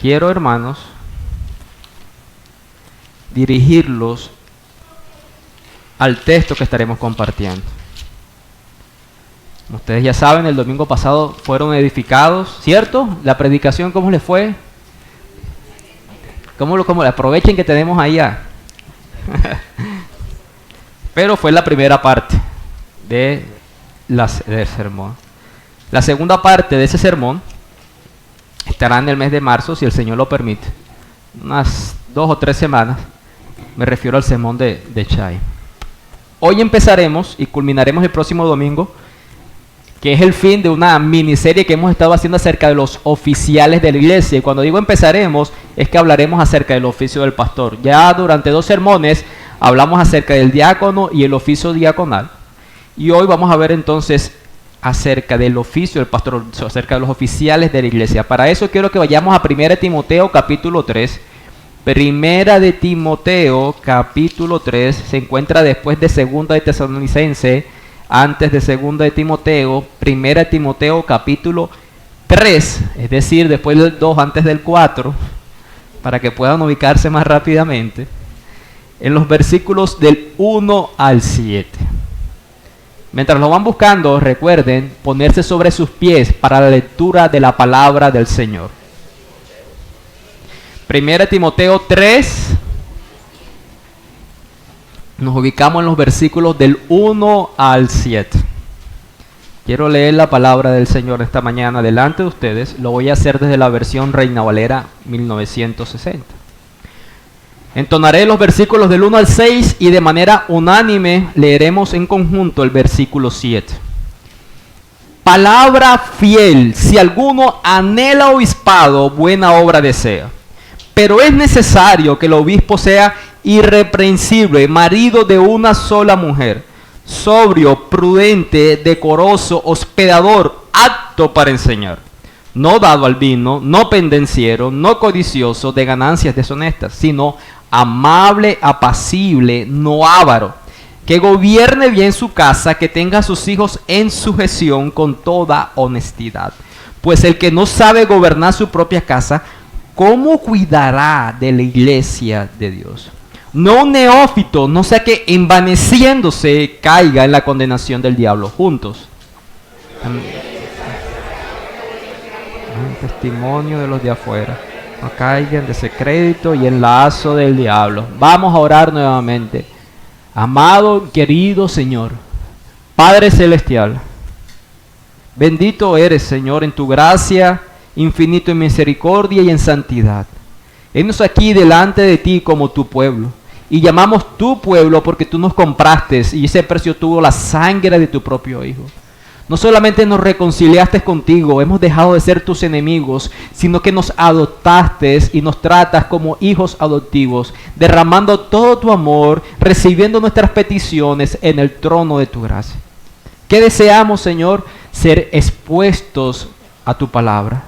quiero, hermanos, dirigirlos al texto que estaremos compartiendo. Como ustedes ya saben, el domingo pasado fueron edificados, ¿cierto? La predicación, ¿cómo les fue? ¿Cómo aprovechen que tenemos allá? Pero fue la primera parte del sermón. La segunda parte de ese sermón estará en el mes de marzo, si el Señor lo permite. Unas 2 o 3 semanas. Me refiero al sermón de Chay. Hoy empezaremos y culminaremos el próximo domingo, que es el fin de una miniserie que hemos estado haciendo acerca de los oficiales de la iglesia. Y cuando digo empezaremos, es que hablaremos acerca del oficio del pastor. Ya durante 2 sermones hablamos acerca del diácono y el oficio diaconal. Y hoy vamos a ver entonces acerca del oficio del pastor, acerca de los oficiales de la iglesia. Para eso quiero que vayamos a 1 Timoteo capítulo 3. Primera de Timoteo capítulo 3 se encuentra después de Segunda de Tesalonicense, antes de Segunda de Timoteo. Primera de Timoteo capítulo 3, es decir, después del 2, antes del 4, para que puedan ubicarse más rápidamente, en los versículos del 1 al 7. Mientras lo van buscando, recuerden ponerse sobre sus pies para la lectura de la palabra del Señor. Primera Timoteo 3, nos ubicamos en los versículos del 1 al 7. Quiero leer la palabra del Señor esta mañana delante de ustedes. Lo voy a hacer desde la versión Reina Valera 1960. Entonaré los versículos del 1 al 6 y de manera unánime leeremos en conjunto el versículo 7. Palabra fiel, si alguno anhela obispado, buena obra desea. Pero es necesario que el obispo sea irreprensible, marido de una sola mujer, sobrio, prudente, decoroso, hospedador, apto para enseñar, no dado al vino, no pendenciero, no codicioso de ganancias deshonestas, sino amable, apacible, no avaro, que gobierne bien su casa, que tenga a sus hijos en sujeción con toda honestidad. Pues el que no sabe gobernar su propia casa, ¿cómo cuidará de la iglesia de Dios? No un neófito, no sea que envaneciéndose caiga en la condenación del diablo. Juntos. Testimonio de los de afuera. No caigan de descrédito y en lazo del diablo. Vamos a orar nuevamente. Amado, querido Señor, Padre Celestial, bendito eres, Señor, en tu gracia, infinito en misericordia y en santidad. Henos aquí delante de ti como tu pueblo, y llamamos tu pueblo porque tú nos compraste y ese precio tuvo la sangre de tu propio Hijo. No solamente nos reconciliaste contigo, hemos dejado de ser tus enemigos, sino que nos adoptaste y nos tratas como hijos adoptivos, derramando todo tu amor, recibiendo nuestras peticiones en el trono de tu gracia. ¿Qué deseamos, Señor? Ser expuestos a tu palabra,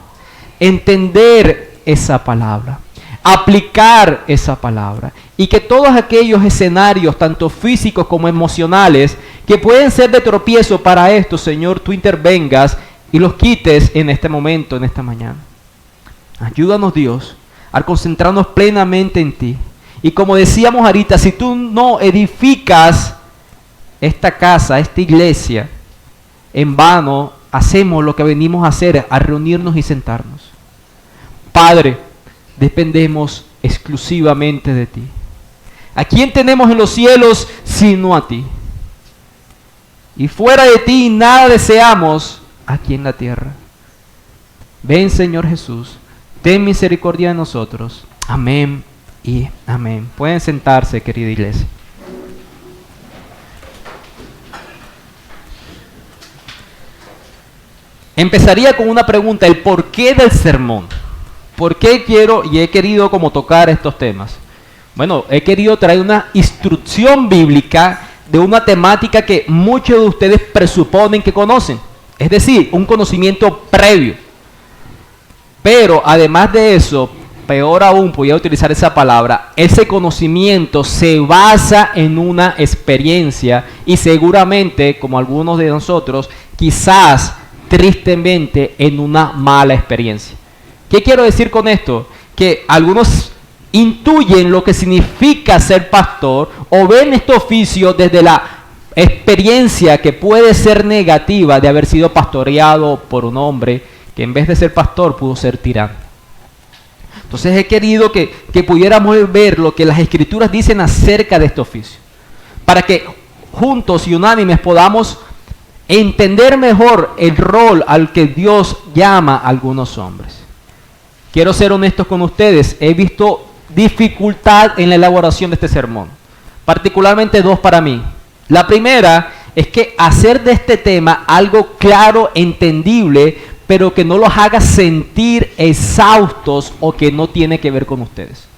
entender esa palabra, aplicar esa palabra, y que todos aquellos escenarios, tanto físicos como emocionales, que pueden ser de tropiezo para esto, Señor, tú intervengas y los quites en este momento, en esta mañana. Ayúdanos, Dios, a concentrarnos plenamente en ti. Y como decíamos ahorita, si tú no edificas esta casa, esta iglesia, en vano hacemos lo que venimos a hacer, a reunirnos y sentarnos. Padre, dependemos exclusivamente de ti. ¿A quién tenemos en los cielos sino a ti? Y fuera de ti nada deseamos aquí en la tierra. Ven, Señor Jesús, ten misericordia de nosotros. Amén y amén. Pueden sentarse, querida iglesia. Empezaría con una pregunta, el porqué del sermón. ¿Por qué quiero y he querido como tocar estos temas? Bueno, he querido traer una instrucción bíblica de una temática que muchos de ustedes presuponen que conocen. Es decir, un conocimiento previo. Pero además de eso, peor aún, voy a utilizar esa palabra, ese conocimiento se basa en una experiencia y seguramente, como algunos de nosotros, quizás tristemente en una mala experiencia. ¿Qué quiero decir con esto? que algunos intuyen lo que significa ser pastor o ven este oficio desde la experiencia que puede ser negativa de haber sido pastoreado por un hombre que en vez de ser pastor pudo ser tirano. Entonces he querido que pudiéramos ver lo que las Escrituras dicen acerca de este oficio, para que juntos y unánimes podamos entender mejor el rol al que Dios llama a algunos hombres. Quiero ser honestos con ustedes, he visto dificultad en la elaboración de este sermón, particularmente dos para mí. La primera es que hacer de este tema algo claro, entendible, pero que no los haga sentir exhaustos o que no tiene que ver con ustedes.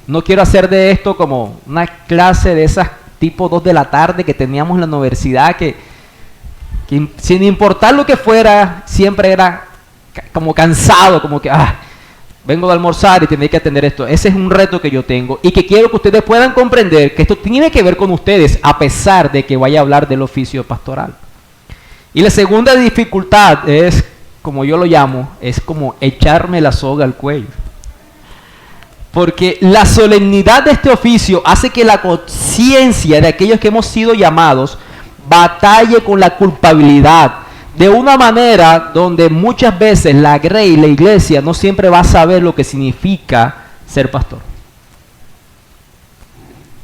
No quiero hacer de esto como una clase de esas tipo 2 de la tarde que teníamos en la universidad, que sin importar lo que fuera, siempre era como cansado, como que vengo de almorzar y tenéis que atender esto. Ese es un reto que yo tengo y que quiero que ustedes puedan comprender que esto tiene que ver con ustedes, a pesar de que vaya a hablar del oficio pastoral. Y la segunda dificultad es, como yo lo llamo, es como echarme la soga al cuello. Porque la solemnidad de este oficio hace que la conciencia de aquellos que hemos sido llamados batalle con la culpabilidad de una manera donde muchas veces la grey, la iglesia, no siempre va a saber lo que significa ser pastor.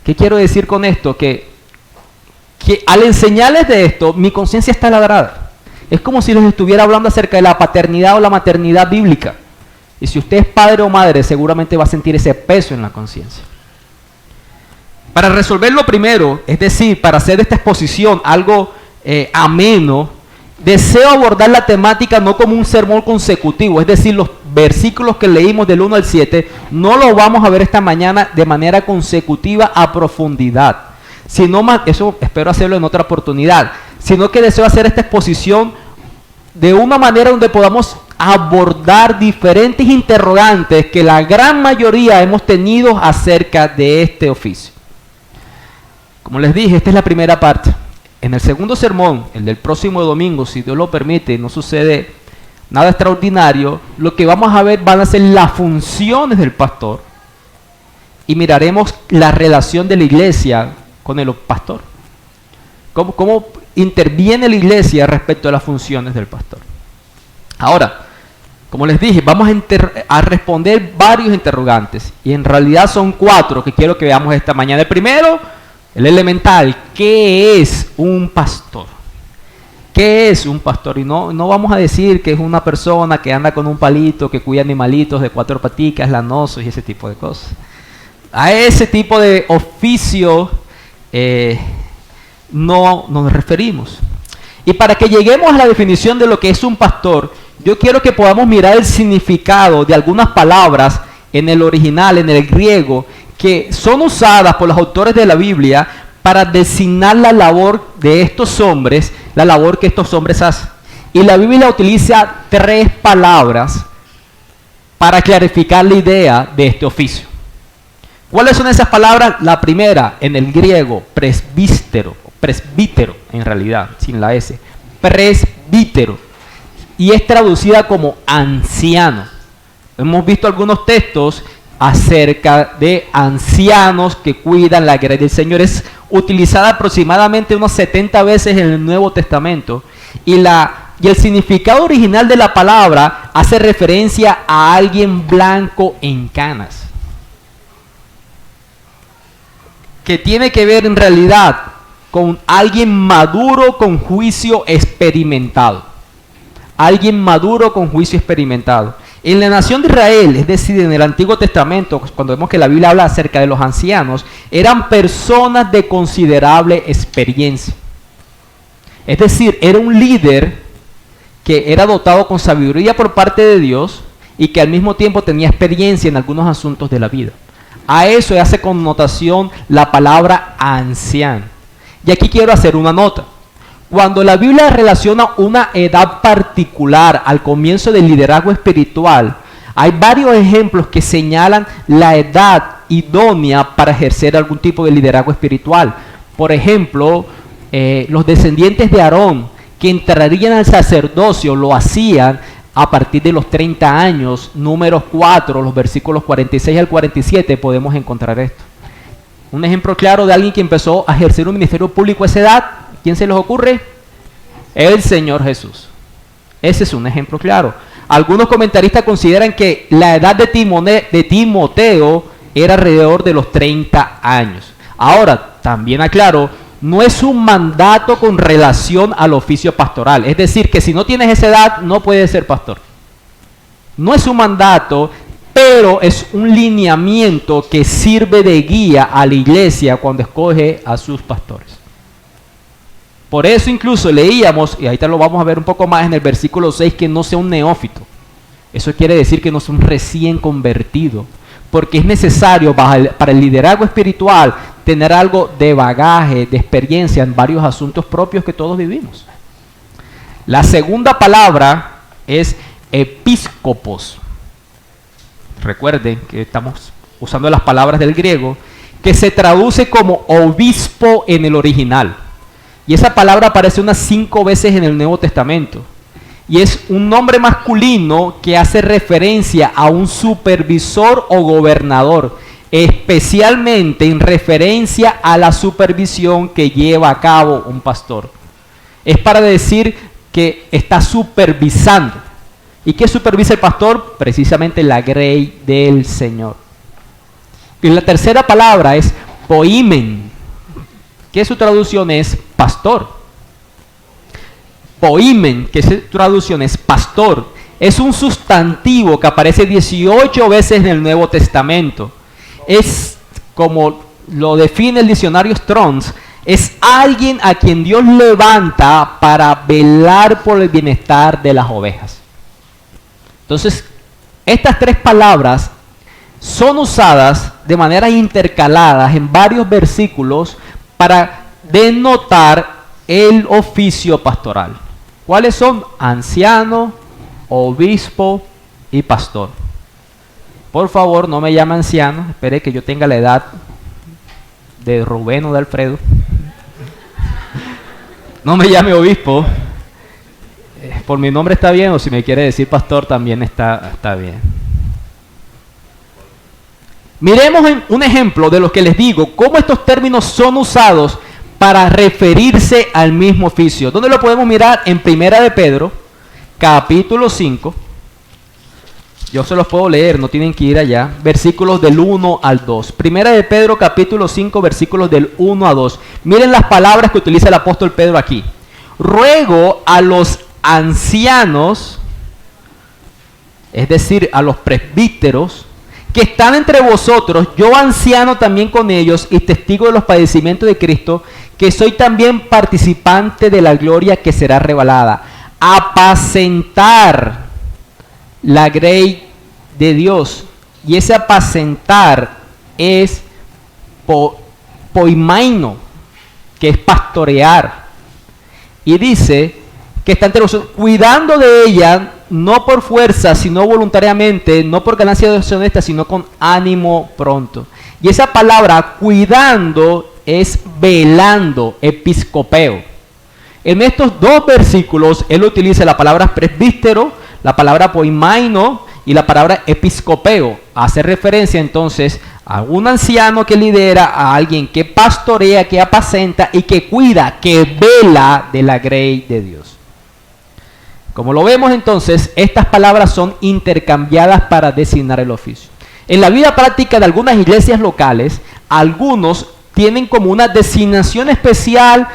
¿Qué quiero decir con esto? Que al enseñarles de esto, mi conciencia está ladrada. Es como si les estuviera hablando acerca de la paternidad o la maternidad bíblica. Y si usted es padre o madre, seguramente va a sentir ese peso en la conciencia. Para resolverlo primero, es decir, para hacer de esta exposición algo ameno, deseo abordar la temática no como un sermón consecutivo, es decir, los versículos que leímos del 1 al 7, no los vamos a ver esta mañana de manera consecutiva a profundidad, sino más, eso espero hacerlo en otra oportunidad, sino que deseo hacer esta exposición de una manera donde podamos abordar diferentes interrogantes que la gran mayoría hemos tenido acerca de este oficio. Como les dije, esta es la primera parte. En el segundo sermón, el del próximo domingo, si Dios lo permite, no sucede nada extraordinario, lo que vamos a ver van a ser las funciones del pastor y miraremos la relación de la iglesia con el pastor. ¿Cómo interviene la iglesia respecto a las funciones del pastor? Ahora, como les dije, vamos a responder varios interrogantes y en realidad son 4 que quiero que veamos esta mañana. El primero, el elemental, ¿qué es un pastor? ¿Qué es un pastor? Y no vamos a decir que es una persona que anda con un palito, que cuida animalitos de 4 paticas, lanosos y ese tipo de cosas. A ese tipo de oficio no nos referimos. Y para que lleguemos a la definición de lo que es un pastor, yo quiero que podamos mirar el significado de algunas palabras en el original, en el griego, que son usadas por los autores de la Biblia para designar la labor de estos hombres, la labor que estos hombres hacen. Y la Biblia utiliza 3 palabras para clarificar la idea de este oficio. ¿Cuáles son esas palabras? La primera, en el griego, presbítero en realidad, sin la S, presbítero, y es traducida como anciano. Hemos visto algunos textos acerca de ancianos que cuidan la grey del Señor. Es utilizada aproximadamente unas 70 veces en el Nuevo Testamento y el significado original de la palabra hace referencia a alguien blanco en canas, que tiene que ver en realidad con alguien maduro con juicio experimentado. Alguien maduro con juicio experimentado. En la nación de Israel, es decir, en el Antiguo Testamento, cuando vemos que la Biblia habla acerca de los ancianos, eran personas de considerable experiencia. Es decir, era un líder que era dotado con sabiduría por parte de Dios y que al mismo tiempo tenía experiencia en algunos asuntos de la vida. A eso hace connotación la palabra anciano. Y aquí quiero hacer una nota. Cuando la Biblia relaciona una edad particular al comienzo del liderazgo espiritual, hay varios ejemplos que señalan la edad idónea para ejercer algún tipo de liderazgo espiritual. Por ejemplo, los descendientes de Aarón que entrarían al sacerdocio lo hacían a partir de los 30 años, Números 4, los versículos 46 al 47, podemos encontrar esto. Un ejemplo claro de alguien que empezó a ejercer un ministerio público a esa edad, ¿quién se les ocurre? El Señor Jesús. Ese es un ejemplo claro. Algunos comentaristas consideran que la edad de Timoteo era alrededor de los 30 años. Ahora, también aclaro, no es un mandato con relación al oficio pastoral. Es decir, que si no tienes esa edad, no puedes ser pastor. No es un mandato, pero es un lineamiento que sirve de guía a la iglesia cuando escoge a sus pastores. Por eso incluso leíamos, y ahorita lo vamos a ver un poco más en el versículo 6, que no sea un neófito. Eso quiere decir que no sea un recién convertido, porque es necesario para el liderazgo espiritual tener algo de bagaje, de experiencia en varios asuntos propios que todos vivimos. La segunda palabra es episcopos. Recuerden que estamos usando las palabras del griego, que se traduce como obispo en el original. Y esa palabra aparece unas 5 veces en el Nuevo Testamento. Y es un nombre masculino que hace referencia a un supervisor o gobernador, especialmente en referencia a la supervisión que lleva a cabo un pastor. Es para decir que está supervisando. ¿Y qué supervisa el pastor? Precisamente la grey del Señor. Y la tercera palabra es poimen, que su traducción es pastor. Poimen, que su traducción es pastor, es un sustantivo que aparece 18 veces en el Nuevo Testamento. Es, como lo define el diccionario Strong's, es alguien a quien Dios levanta para velar por el bienestar de las ovejas. Entonces, estas 3 palabras son usadas de manera intercaladas en varios versículos para denotar el oficio pastoral. ¿Cuáles son? Anciano, obispo y pastor. Por favor, no me llame anciano, espere que yo tenga la edad de Rubén o de Alfredo. No me llame obispo. Por mi nombre está bien, o si me quiere decir pastor también está bien. Miremos un ejemplo de lo que les digo, cómo estos términos son usados para referirse al mismo oficio. ¿Dónde lo podemos mirar? En Primera de Pedro, capítulo 5. Yo se los puedo leer, no tienen que ir allá. Versículos del 1 al 2. Primera de Pedro, capítulo 5, versículos del 1 a 2. Miren las palabras que utiliza el apóstol Pedro aquí. Ruego a los ancianos, es decir, a los presbíteros, que están entre vosotros, yo anciano también con ellos y testigo de los padecimientos de Cristo, que soy también participante de la gloria que será revelada. Apacentar la grey de Dios. Y ese apacentar es poimaino, que es pastorear. Y dice que está entre vosotros, cuidando de ella, no por fuerza, sino voluntariamente, no por ganancia deshonesta, sino con ánimo pronto. Y esa palabra cuidando es velando, episcopeo. En estos 2 versículos, él utiliza la palabra presbítero, la palabra poimaino y la palabra episcopeo. Hace referencia entonces a un anciano que lidera, a alguien que pastorea, que apacenta y que cuida, que vela de la grey de Dios. Como lo vemos entonces, estas palabras son intercambiadas para designar el oficio. En la vida práctica de algunas iglesias locales, algunos tienen como una designación especial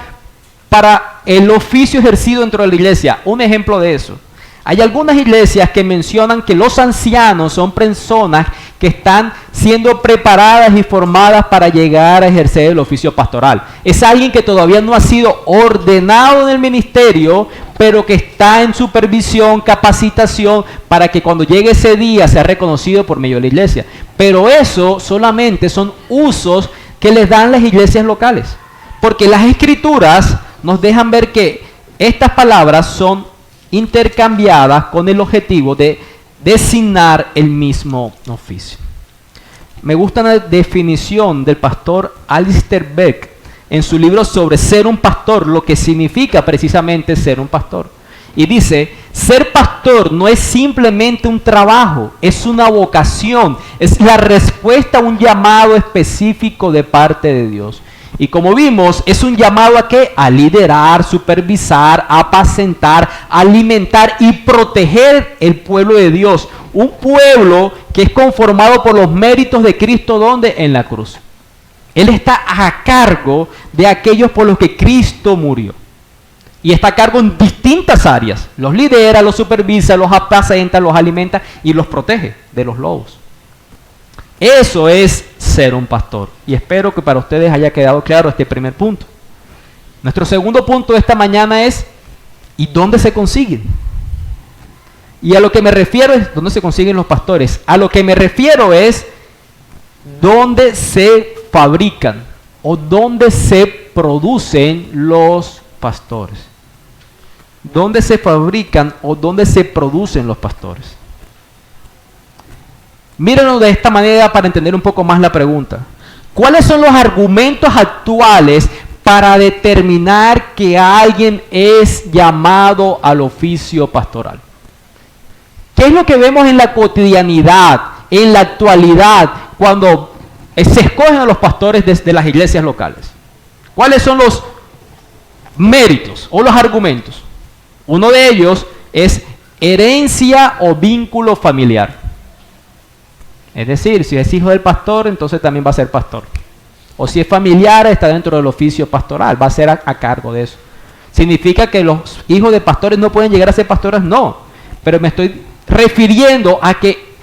para el oficio ejercido dentro de la iglesia. Un ejemplo de eso. Hay algunas iglesias que mencionan que los ancianos son personas que están siendo preparadas y formadas para llegar a ejercer el oficio pastoral. Es alguien que todavía no ha sido ordenado en el ministerio, pero que está en supervisión, capacitación, para que cuando llegue ese día sea reconocido por medio de la iglesia. Pero eso solamente son usos que les dan las iglesias locales. Porque las escrituras nos dejan ver que estas palabras son intercambiadas con el objetivo de designar el mismo oficio. Me gusta la definición del pastor Alistair Begg en su libro sobre ser un pastor, lo que significa precisamente ser un pastor. Y dice, ser pastor no es simplemente un trabajo, es una vocación, es la respuesta a un llamado específico de parte de Dios. Y como vimos, es un llamado a ¿qué? A liderar, supervisar, apacentar, alimentar y proteger el pueblo de Dios. Un pueblo que es conformado por los méritos de Cristo, ¿dónde? En la cruz. Él está a cargo de aquellos por los que Cristo murió. Y está a cargo en distintas áreas. Los lidera, los supervisa, los apacenta, los alimenta y los protege de los lobos. Eso es ser un pastor. Y espero que para ustedes haya quedado claro este primer punto. Nuestro segundo punto de esta mañana es, ¿y dónde se consiguen? Y a lo que me refiero es, ¿dónde se consiguen los pastores? A lo que me refiero es, ¿dónde se fabrican o dónde se producen los pastores? ¿Dónde se fabrican o dónde se producen los pastores? Mírenlo de esta manera para entender un poco más la pregunta. ¿Cuáles son los argumentos actuales para determinar que alguien es llamado al oficio pastoral? ¿Qué es lo que vemos en la cotidianidad, en la actualidad, cuando se escogen a los pastores desde las iglesias locales? ¿Cuáles son los méritos o los argumentos? Uno de ellos es herencia o vínculo familiar. Es decir, si es hijo del pastor, entonces también va a ser pastor. O si es familiar, está dentro del oficio pastoral, va a ser a cargo de eso. ¿Significa que los hijos de pastores no pueden llegar a ser pastores? No, pero me estoy refiriendo a que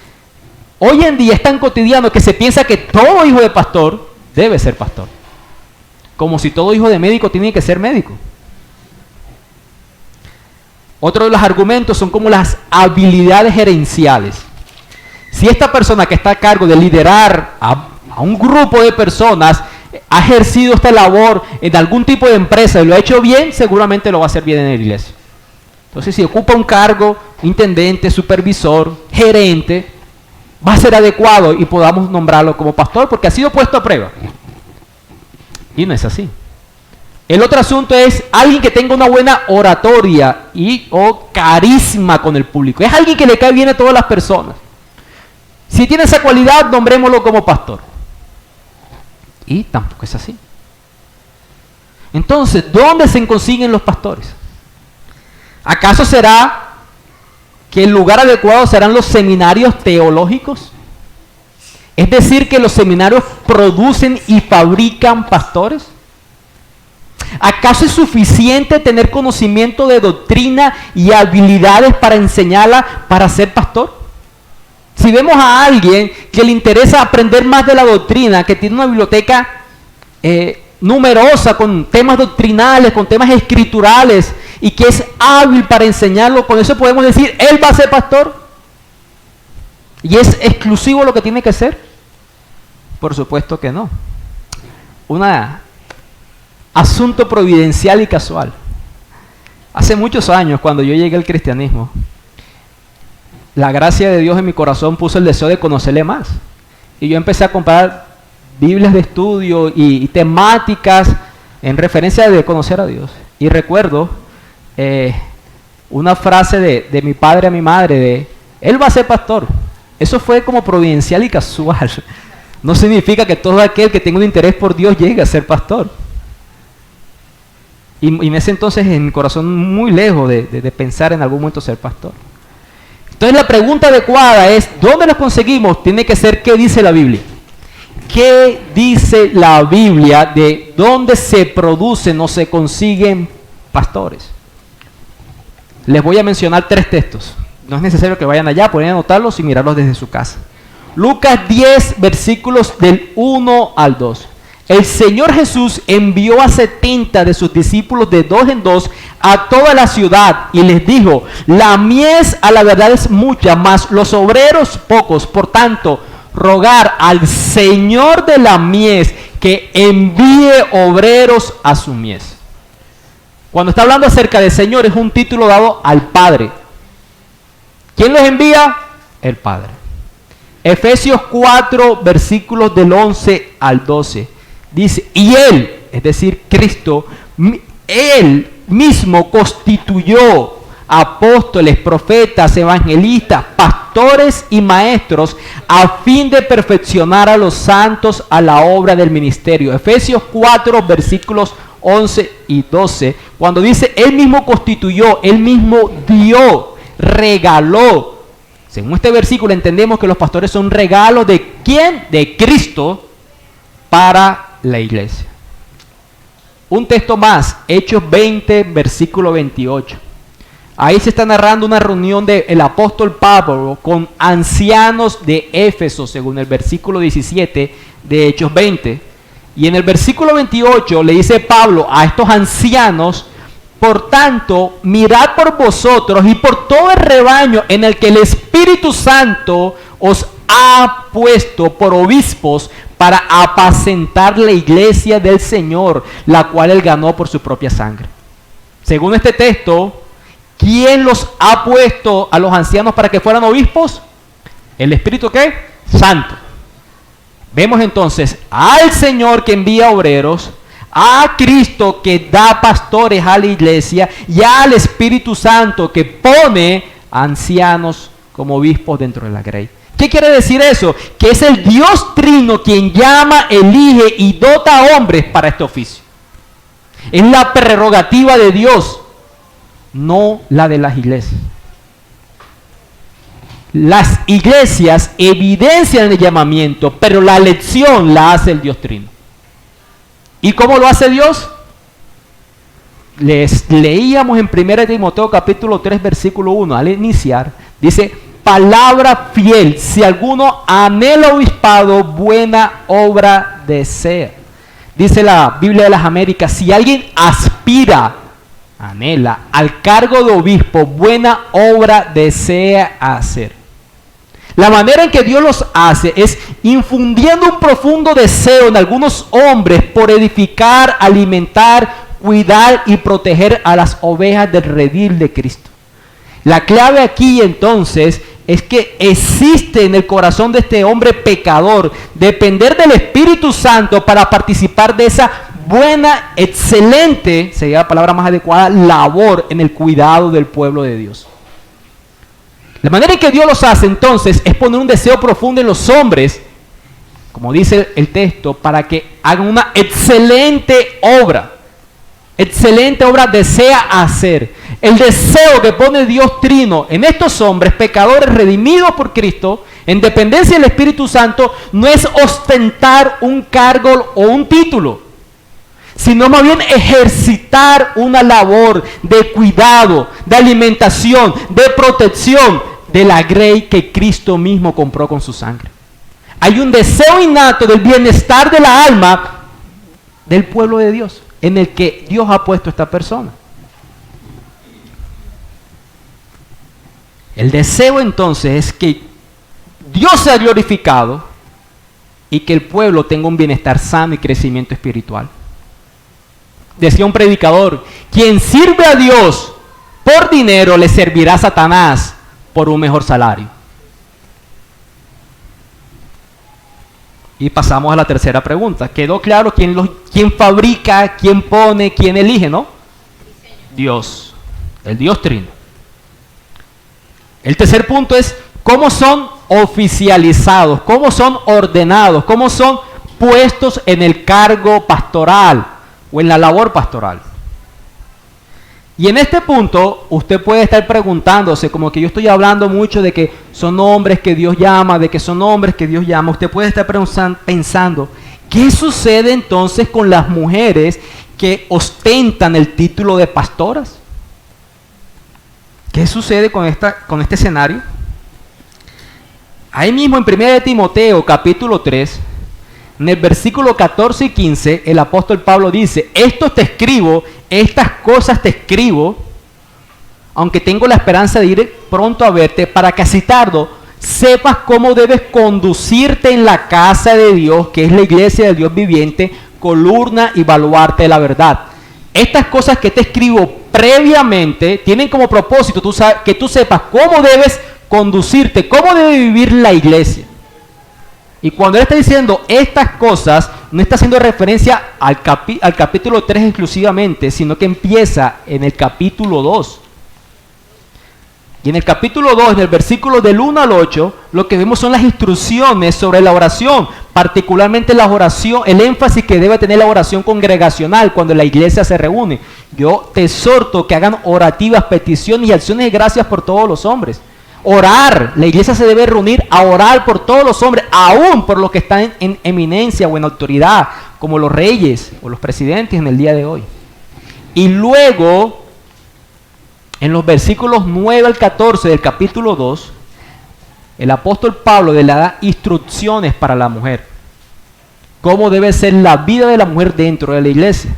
hoy en día es tan cotidiano que se piensa que todo hijo de pastor debe ser pastor. Como si todo hijo de médico tiene que ser médico. Otro de los argumentos son como las habilidades gerenciales. Si esta persona que está a cargo de liderar a un grupo de personas ha ejercido esta labor en algún tipo de empresa y lo ha hecho bien, seguramente lo va a hacer bien en la iglesia. Entonces, si ocupa un cargo, intendente, supervisor, gerente, va a ser adecuado y podamos nombrarlo como pastor porque ha sido puesto a prueba. Y no es así. El otro asunto es alguien que tenga una buena oratoria o carisma con el público. Es alguien que le cae bien a todas las personas. Si tiene esa cualidad, nombrémoslo como pastor. Y tampoco es así. Entonces, ¿dónde se consiguen los pastores? ¿Acaso será que el lugar adecuado serán los seminarios teológicos? Es decir, que los seminarios producen y fabrican pastores. ¿Acaso es suficiente tener conocimiento de doctrina y habilidades para enseñarla para ser pastor? Si vemos a alguien que le interesa aprender más de la doctrina, que tiene una biblioteca numerosa con temas doctrinales, con temas escriturales y que es hábil para enseñarlo, con eso podemos decir, él va a ser pastor. ¿Y es exclusivo lo que tiene que ser? Por supuesto que no. Un asunto providencial y casual. Hace muchos años, cuando yo llegué al cristianismo, la gracia de Dios en mi corazón puso el deseo de conocerle más. Y yo empecé a comprar Biblias de estudio y temáticas en referencia de conocer a Dios. Y recuerdo una frase de mi padre a mi madre de, él va a ser pastor. Eso fue como providencial y casual. No significa que todo aquel que tenga un interés por Dios llegue a ser pastor. Y en ese entonces en mi corazón muy lejos de pensar en algún momento ser pastor. Entonces la pregunta adecuada es, ¿dónde los conseguimos? Tiene que ser, ¿qué dice la Biblia? ¿Qué dice la Biblia de dónde se producen o se consiguen pastores? Les voy a mencionar 3 textos. No es necesario que vayan allá, pueden anotarlos y mirarlos desde su casa. Lucas 10, versículos del 1 al 2. El Señor Jesús envió a 70 de sus discípulos de 2 en 2 a toda la ciudad y les dijo, la mies a la verdad es mucha, mas los obreros pocos. Por tanto, rogar al Señor de la mies que envíe obreros a su mies. Cuando está hablando acerca del Señor es un título dado al Padre. ¿Quién los envía? El Padre. Efesios 4, versículos del 11 al 12. Dice, y Él, es decir, Cristo, Él mismo constituyó apóstoles, profetas, evangelistas, pastores y maestros, a fin de perfeccionar a los santos a la obra del ministerio. Efesios 4, versículos 11 y 12, cuando dice, Él mismo constituyó, Él mismo dio, regaló. Según este versículo entendemos que los pastores son regalos de ¿quién? De Cristo para la iglesia. Un texto más, Hechos 20, versículo 28. Ahí se está narrando una reunión del apóstol Pablo con ancianos de Éfeso, según el versículo 17 de Hechos 20. Y en el versículo 28 le dice Pablo a estos ancianos, por tanto, mirad por vosotros y por todo el rebaño en el que el Espíritu Santo os ha puesto por obispos para apacentar la iglesia del Señor, la cual Él ganó por su propia sangre. Según este texto, ¿quién los ha puesto a los ancianos para que fueran obispos? ¿El Espíritu qué? Santo. Vemos entonces al Señor que envía obreros, a Cristo que da pastores a la iglesia y al Espíritu Santo que pone ancianos como obispos dentro de la grey. ¿Qué quiere decir eso? Que es el Dios Trino quien llama, elige y dota a hombres para este oficio. Es la prerrogativa de Dios, no la de las iglesias. Las iglesias evidencian el llamamiento, pero la elección la hace el Dios Trino. ¿Y cómo lo hace Dios? Les leíamos en 1 Timoteo capítulo 3 versículo 1 al iniciar, dice, palabra fiel, si alguno anhela obispado, buena obra desea. Dice la Biblia de las Américas, si alguien aspira, anhela al cargo de obispo, buena obra desea hacer. La manera en que Dios los hace es infundiendo un profundo deseo en algunos hombres por edificar, alimentar, cuidar y proteger a las ovejas del redil de Cristo. La clave aquí entonces es que existe en el corazón de este hombre pecador depender del Espíritu Santo para participar de esa buena, excelente, sería la palabra más adecuada, labor en el cuidado del pueblo de Dios. La manera en que Dios los hace entonces es poner un deseo profundo en los hombres, como dice el texto, para que hagan una excelente obra. Excelente obra desea hacer. El deseo que pone Dios Trino en estos hombres, pecadores redimidos por Cristo, en dependencia del Espíritu Santo, no es ostentar un cargo o un título, sino más bien ejercitar una labor de cuidado, de alimentación, de protección de la grey que Cristo mismo compró con su sangre. Hay un deseo innato del bienestar de la alma del pueblo de Dios, en el que Dios ha puesto a esta persona. El deseo entonces es que Dios sea glorificado y que el pueblo tenga un bienestar sano y crecimiento espiritual. Decía un predicador, quien sirve a Dios por dinero le servirá a Satanás por un mejor salario. Y pasamos a la tercera pregunta. ¿Quedó claro quién fabrica, quién pone, quién elige, no? Dios, el Dios Trino. El tercer punto es cómo son oficializados, cómo son ordenados, cómo son puestos en el cargo pastoral o en la labor pastoral. Y en este punto usted puede estar preguntándose, como que yo estoy hablando mucho de que son hombres que Dios llama, de que son hombres que Dios llama. Usted puede estar pensando, ¿qué sucede entonces con las mujeres que ostentan el título de pastoras? ¿Qué sucede con este escenario? Ahí mismo en 1 Timoteo capítulo 3, en el versículo 14 y 15, el apóstol Pablo dice, esto te escribo, estas cosas te escribo, aunque tengo la esperanza de ir pronto a verte, para que así tardo sepas cómo debes conducirte en la casa de Dios, que es la iglesia del Dios viviente, columna y baluarte de la verdad. Estas cosas que te escribo previamente tienen como propósito que tú sepas cómo debes conducirte, cómo debe vivir la iglesia. Y cuando él está diciendo estas cosas, no está haciendo referencia al capítulo 3 exclusivamente, sino que empieza en el capítulo 2. Y en el capítulo 2, en el versículo del 1 al 8, lo que vemos son las instrucciones sobre la oración, particularmente la oración, el énfasis que debe tener la oración congregacional cuando la iglesia se reúne. Yo te exhorto que hagan orativas, peticiones y acciones de gracias por todos los hombres. Orar, la iglesia se debe reunir a orar por todos los hombres, aún por los que están en eminencia o en autoridad, como los reyes o los presidentes en el día de hoy. Y luego, en los versículos 9 al 14 del capítulo 2, el apóstol Pablo le da instrucciones para la mujer. Cómo debe ser la vida de la mujer dentro de la iglesia.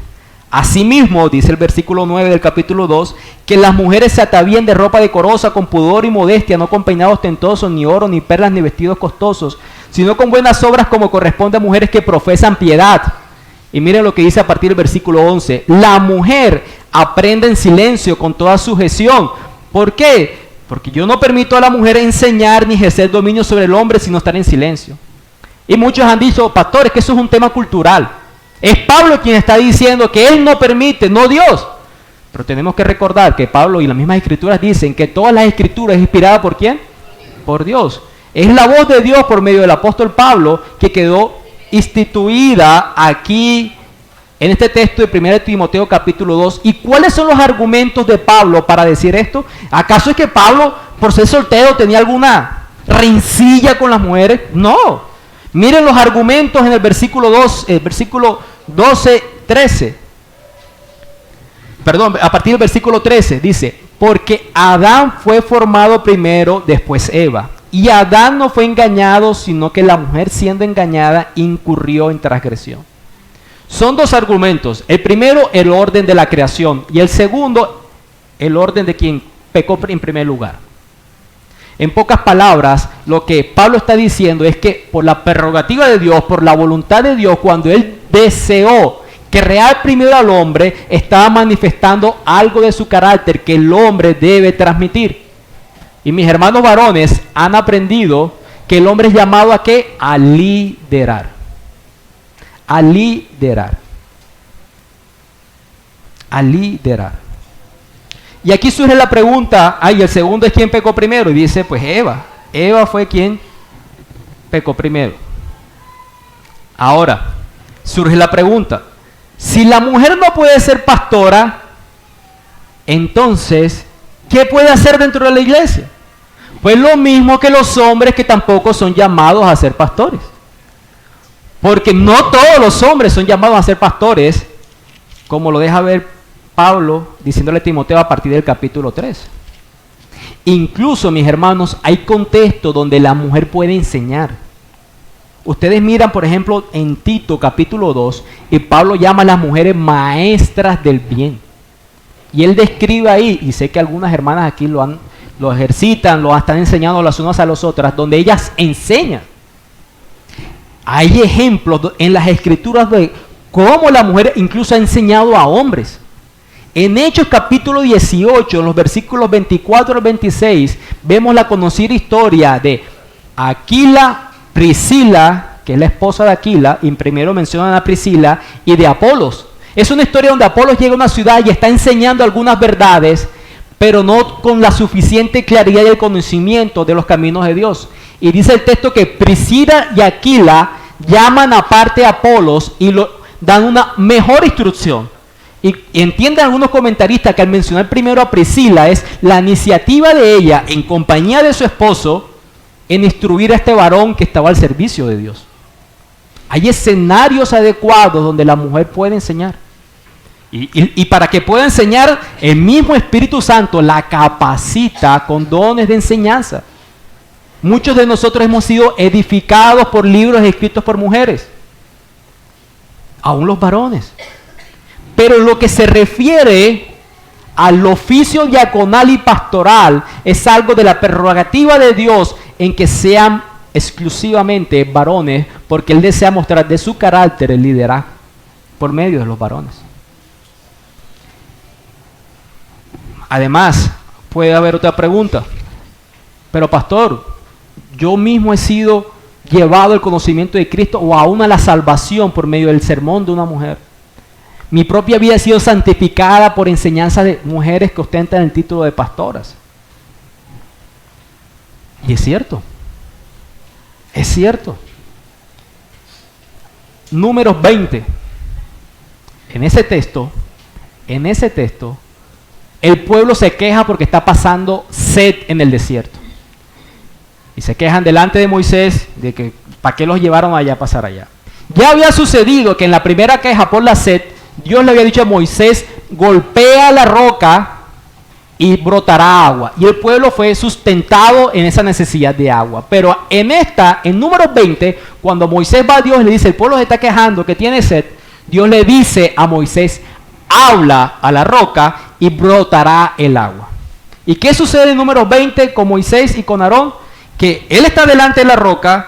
Asimismo, dice el versículo 9 del capítulo 2, que las mujeres se atavíen de ropa decorosa, con pudor y modestia, no con peinados ostentosos, ni oro, ni perlas, ni vestidos costosos, sino con buenas obras como corresponde a mujeres que profesan piedad. Y miren lo que dice a partir del versículo 11. La mujer aprende en silencio con toda sujeción. ¿Por qué? Porque yo no permito a la mujer enseñar ni ejercer dominio sobre el hombre sino estar en silencio. Y muchos han dicho, pastores, que eso es un tema cultural. Es Pablo quien está diciendo que él no permite, no Dios. Pero tenemos que recordar que Pablo y las mismas escrituras dicen que todas las escrituras es inspirada ¿por quién? Por Dios. Es la voz de Dios por medio del apóstol Pablo que quedó instituida aquí en este texto de 1 Timoteo capítulo 2. ¿Y cuáles son los argumentos de Pablo para decir esto? ¿Acaso es que Pablo, por ser soltero, tenía alguna rencilla con las mujeres? No. Miren los argumentos en el versículo 2, el versículo 12, 13. Perdón, a partir del versículo 13 dice, porque Adán fue formado primero, después Eva. Y Adán no fue engañado, sino que la mujer siendo engañada incurrió en transgresión. Son dos argumentos. El primero, el orden de la creación. Y el segundo, el orden de quien pecó en primer lugar. En pocas palabras, lo que Pablo está diciendo es que por la prerrogativa de Dios, por la voluntad de Dios, cuando Él deseó crear primero al hombre, estaba manifestando algo de su carácter que el hombre debe transmitir. Y mis hermanos varones han aprendido que el hombre es llamado ¿a qué? A liderar. A liderar. A liderar. Y aquí surge la pregunta, el segundo es quién pecó primero. Y dice, pues Eva. Eva fue quien pecó primero. Ahora, surge la pregunta, si la mujer no puede ser pastora, entonces, ¿qué puede hacer dentro de la iglesia? Pues lo mismo que los hombres que tampoco son llamados a ser pastores. Porque no todos los hombres son llamados a ser pastores, como lo deja ver Pablo diciéndole a Timoteo a partir del capítulo 3. Incluso, mis hermanos, hay contextos donde la mujer puede enseñar. Ustedes miran, por ejemplo, en Tito capítulo 2, y Pablo llama a las mujeres maestras del bien. Y él describe ahí, y sé que algunas hermanas aquí lo ejercitan, lo están enseñando las unas a las otras, donde ellas enseñan. Hay ejemplos en las escrituras de cómo la mujer incluso ha enseñado a hombres. En Hechos capítulo 18, en los versículos 24 al 26, vemos la conocida historia de Aquila, Priscila, que es la esposa de Aquila, y primero mencionan a Priscila, y de Apolos. Es una historia donde Apolos llega a una ciudad y está enseñando algunas verdades, pero no con la suficiente claridad y el conocimiento de los caminos de Dios. Y dice el texto que Priscila y Aquila llaman aparte a Apolos y dan una mejor instrucción. Y entienden algunos comentaristas que al mencionar primero a Priscila es la iniciativa de ella en compañía de su esposo en instruir a este varón que estaba al servicio de Dios. Hay escenarios adecuados donde la mujer puede enseñar. Y para que pueda enseñar, el mismo Espíritu Santo la capacita con dones de enseñanza. Muchos de nosotros hemos sido edificados por libros escritos por mujeres. Aún los varones. Pero lo que se refiere al oficio diaconal y pastoral es algo de la prerrogativa de Dios en que sean exclusivamente varones, porque Él desea mostrar de su carácter el liderazgo por medio de los varones. Además, puede haber otra pregunta. Pero pastor, yo mismo he sido llevado al conocimiento de Cristo o aún a la salvación por medio del sermón de una mujer. Mi propia vida ha sido santificada por enseñanza de mujeres que ostentan el título de pastoras. Y es cierto. Es cierto. Números 20. En ese texto, el pueblo se queja porque está pasando sed en el desierto. Y se quejan delante de Moisés de que ¿para qué los llevaron allá a pasar allá? Ya había sucedido que en la primera queja por la sed, Dios le había dicho a Moisés, golpea la roca y brotará agua. Y el pueblo fue sustentado en esa necesidad de agua. Pero en Números 20, cuando Moisés va a Dios y le dice, el pueblo se está quejando que tiene sed, Dios le dice a Moisés, habla a la roca y brotará el agua. ¿Y qué sucede en Números 20 con Moisés y con Aarón? Que él está delante de la roca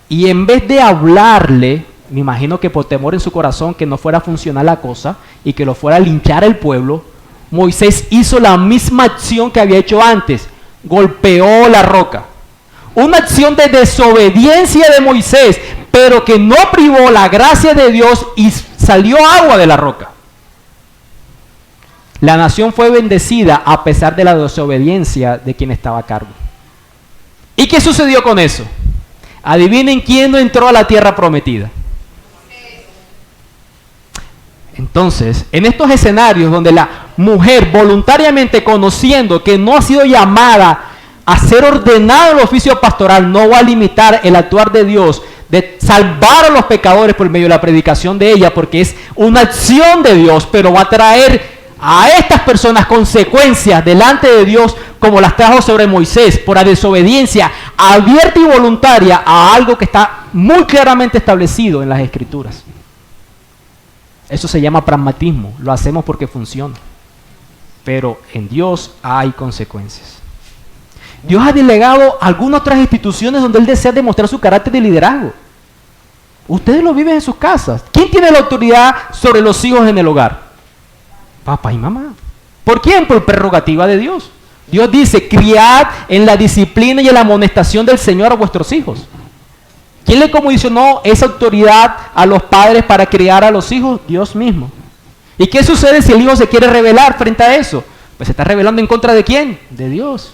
y en vez de hablarle, me imagino que por temor en su corazón que no fuera a funcionar la cosa y que lo fuera a linchar el pueblo, Moisés hizo la misma acción que había hecho antes, golpeó la roca. Una acción de desobediencia de Moisés, pero que no privó la gracia de Dios y salió agua de la roca. La nación fue bendecida a pesar de la desobediencia de quien estaba a cargo. ¿Y qué sucedió con eso? Adivinen quién no entró a la tierra prometida. Entonces, en estos escenarios donde la mujer voluntariamente conociendo que no ha sido llamada a ser ordenada al oficio pastoral, no va a limitar el actuar de Dios, de salvar a los pecadores por medio de la predicación de ella, porque es una acción de Dios, pero va a traer a estas personas consecuencias delante de Dios como las trajo sobre Moisés por la desobediencia abierta y voluntaria a algo que está muy claramente establecido en las Escrituras. Eso se llama pragmatismo, lo hacemos porque funciona. Pero en Dios hay consecuencias. Dios ha delegado algunas otras instituciones donde Él desea demostrar su carácter de liderazgo. Ustedes lo viven en sus casas. ¿Quién tiene la autoridad sobre los hijos en el hogar? Papá y mamá. ¿Por quién? Por prerrogativa de Dios. Dios dice, criad en la disciplina y en la amonestación del Señor a vuestros hijos. ¿Quién le comisionó esa autoridad a los padres para criar a los hijos? Dios mismo. ¿Y qué sucede si el hijo se quiere rebelar frente a eso? Pues se está rebelando en contra de ¿quién? De Dios.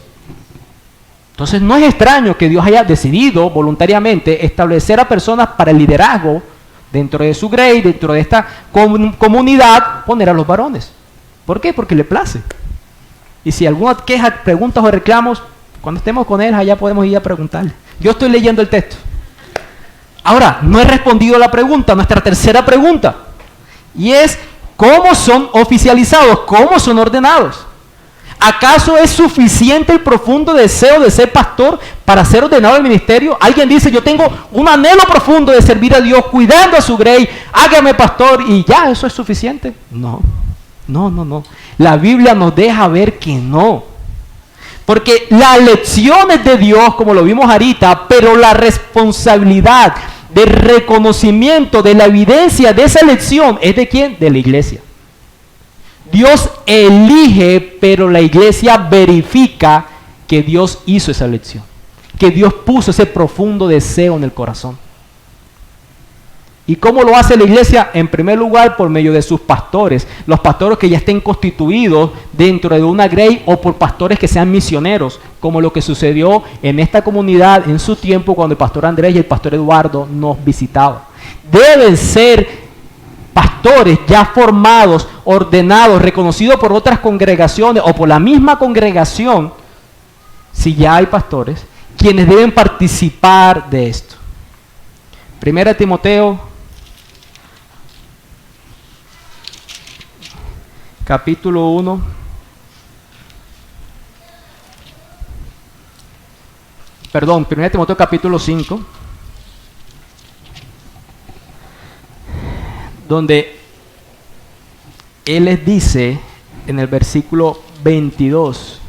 Entonces no es extraño que Dios haya decidido voluntariamente establecer a personas para el liderazgo dentro de su grey, dentro de esta comunidad, poner a los varones. ¿Por qué? Porque le place. Y si alguna queja, preguntas o reclamos, cuando estemos con él, allá podemos ir a preguntarle. Yo estoy leyendo el texto. Ahora, no he respondido a la pregunta, nuestra tercera pregunta. Y es, ¿cómo son oficializados? ¿Cómo son ordenados? ¿Acaso es suficiente el profundo deseo de ser pastor para ser ordenado al ministerio? Alguien dice, yo tengo un anhelo profundo de servir a Dios, cuidando a su grey, hágame pastor, y ya, ¿eso es suficiente? No. La Biblia nos deja ver que no. Porque la elección es de Dios, como lo vimos ahorita, pero la responsabilidad de reconocimiento de la evidencia de esa elección es de ¿quién? De la iglesia. Dios elige, pero la iglesia verifica que Dios hizo esa elección, que Dios puso ese profundo deseo en el corazón. ¿Y cómo lo hace la iglesia? En primer lugar, por medio de sus pastores, los pastores que ya estén constituidos dentro de una grey o por pastores que sean misioneros, como lo que sucedió en esta comunidad en su tiempo cuando el pastor Andrés y el pastor Eduardo nos visitaban. Deben ser pastores ya formados, ordenados, reconocidos por otras congregaciones o por la misma congregación, si ya hay pastores, quienes deben participar de esto. Primera de Timoteo, capítulo 1. Perdón, 1 Timoteo capítulo 5. Donde Él les dice en el versículo 22,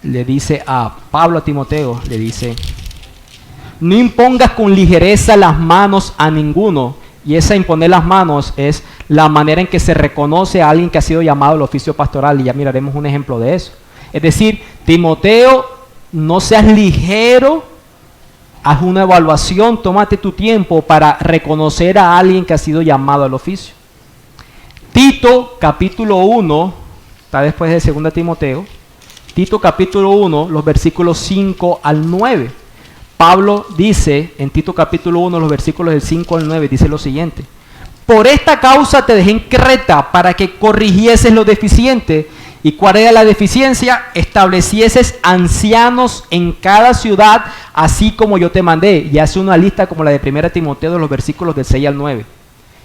le dice a Pablo a Timoteo, le dice, no impongas con ligereza las manos a ninguno. Y esa imponer las manos es la manera en que se reconoce a alguien que ha sido llamado al oficio pastoral, y ya miraremos un ejemplo de eso. Es decir, Timoteo, no seas ligero, haz una evaluación, tómate tu tiempo para reconocer a alguien que ha sido llamado al oficio. Tito, capítulo 1, está después de 2 Timoteo, Tito capítulo 1, los versículos 5 al 9. Pablo dice en Tito capítulo 1, los versículos del 5 al 9, dice lo siguiente: por esta causa te dejé en Creta, para que corrigieses lo deficiente. ¿Y cuál era la deficiencia? Establecieses ancianos en cada ciudad, así como yo te mandé. Y hace una lista como la de 1 Timoteo, de los versículos del 6 al 9.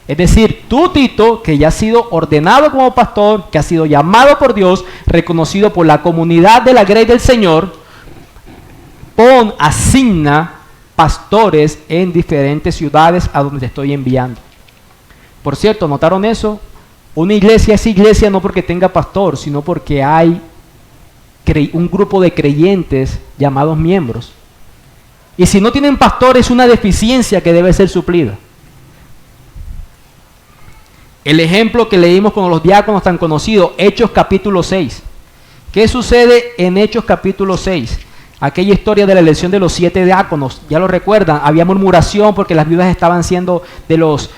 Es decir, tú, Tito, que ya has sido ordenado como pastor, que has sido llamado por Dios, reconocido por la comunidad de la grey del Señor, asigna pastores en diferentes ciudades a donde te estoy enviando. Por cierto, ¿notaron eso? Una iglesia es iglesia no porque tenga pastor, sino porque hay un grupo de creyentes llamados miembros. Y si no tienen pastor, es una deficiencia que debe ser suplida. El ejemplo que leímos con los diáconos tan conocido, Hechos capítulo 6. ¿Qué sucede en Hechos capítulo 6? Aquella historia de la elección de los 7 diáconos, ya lo recuerdan, había murmuración porque las viudas estaban siendo de los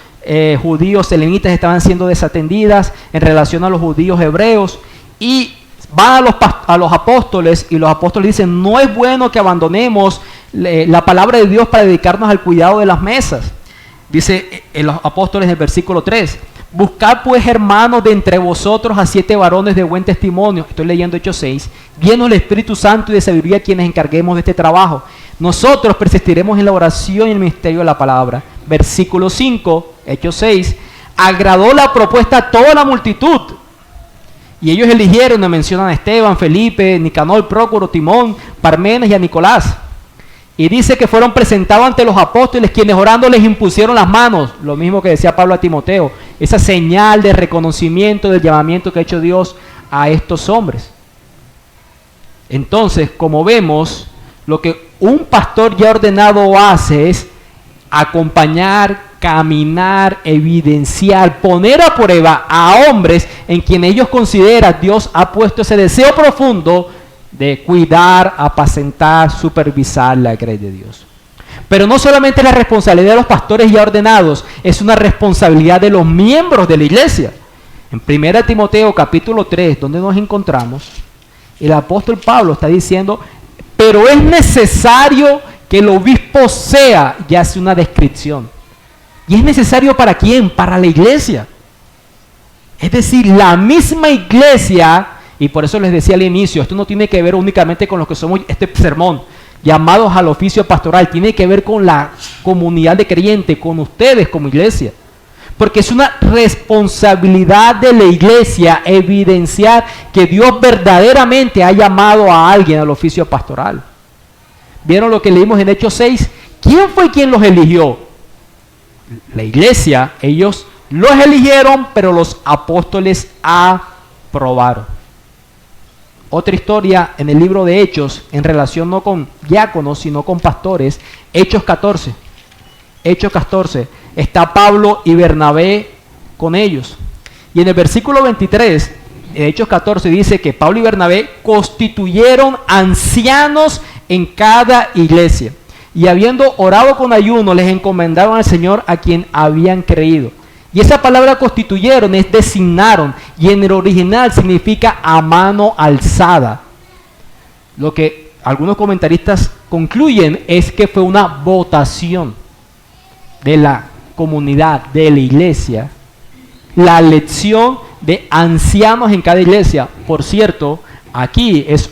judíos selenitas estaban siendo desatendidas en relación a los judíos hebreos, y van a los apóstoles, y los apóstoles dicen: no es bueno que abandonemos la palabra de Dios para dedicarnos al cuidado de las mesas. Dice los apóstoles en el versículo 3: buscad pues, hermanos, de entre vosotros a 7 varones de buen testimonio, estoy leyendo Hechos 6, llenos del Espíritu Santo y de sabiduría, quienes encarguemos de este trabajo. Nosotros persistiremos en la oración y en el ministerio de la palabra. Versículo 5, Hechos 6, agradó la propuesta a toda la multitud, y ellos eligieron, mencionan a Esteban, Felipe, Nicanor, Prócoro, Timón, Parmenas y a Nicolás. Y dice que fueron presentados ante los apóstoles, quienes orando les impusieron las manos, lo mismo que decía Pablo a Timoteo, esa señal de reconocimiento del llamamiento que ha hecho Dios a estos hombres. Entonces, como vemos, lo que un pastor ya ordenado hace es acompañar, caminar, evidenciar, poner a prueba a hombres en quienes ellos consideran Dios ha puesto ese deseo profundo de cuidar, apacentar, supervisar la grey de Dios. Pero no solamente la responsabilidad de los pastores ya ordenados, es una responsabilidad de los miembros de la iglesia. En 1 Timoteo capítulo 3, donde nos encontramos, el apóstol Pablo está diciendo: pero es necesario que el obispo sea, y hace una descripción. ¿Y es necesario para quién? Para la iglesia. Es decir, la misma iglesia, y por eso les decía al inicio, esto no tiene que ver únicamente con los que somos este sermón, llamados al oficio pastoral, tiene que ver con la comunidad de creyentes, con ustedes como iglesia. Porque es una responsabilidad de la iglesia evidenciar que Dios verdaderamente ha llamado a alguien al oficio pastoral. ¿Vieron lo que leímos en Hechos 6? ¿Quién fue quien los eligió? La iglesia. Ellos los eligieron, pero los apóstoles aprobaron. Otra historia en el libro de Hechos, en relación no con diáconos, sino con pastores. Hechos 14. Hechos 14. Está Pablo y Bernabé con ellos. Y en el versículo 23, de Hechos 14, dice que Pablo y Bernabé constituyeron ancianos en cada iglesia. Y habiendo orado con ayuno, les encomendaron al Señor a quien habían creído. Y esa palabra constituyeron es designaron, y en el original significa a mano alzada. Lo que algunos comentaristas concluyen es que fue una votación de la comunidad, de la iglesia, la elección de ancianos en cada iglesia. Por cierto, aquí es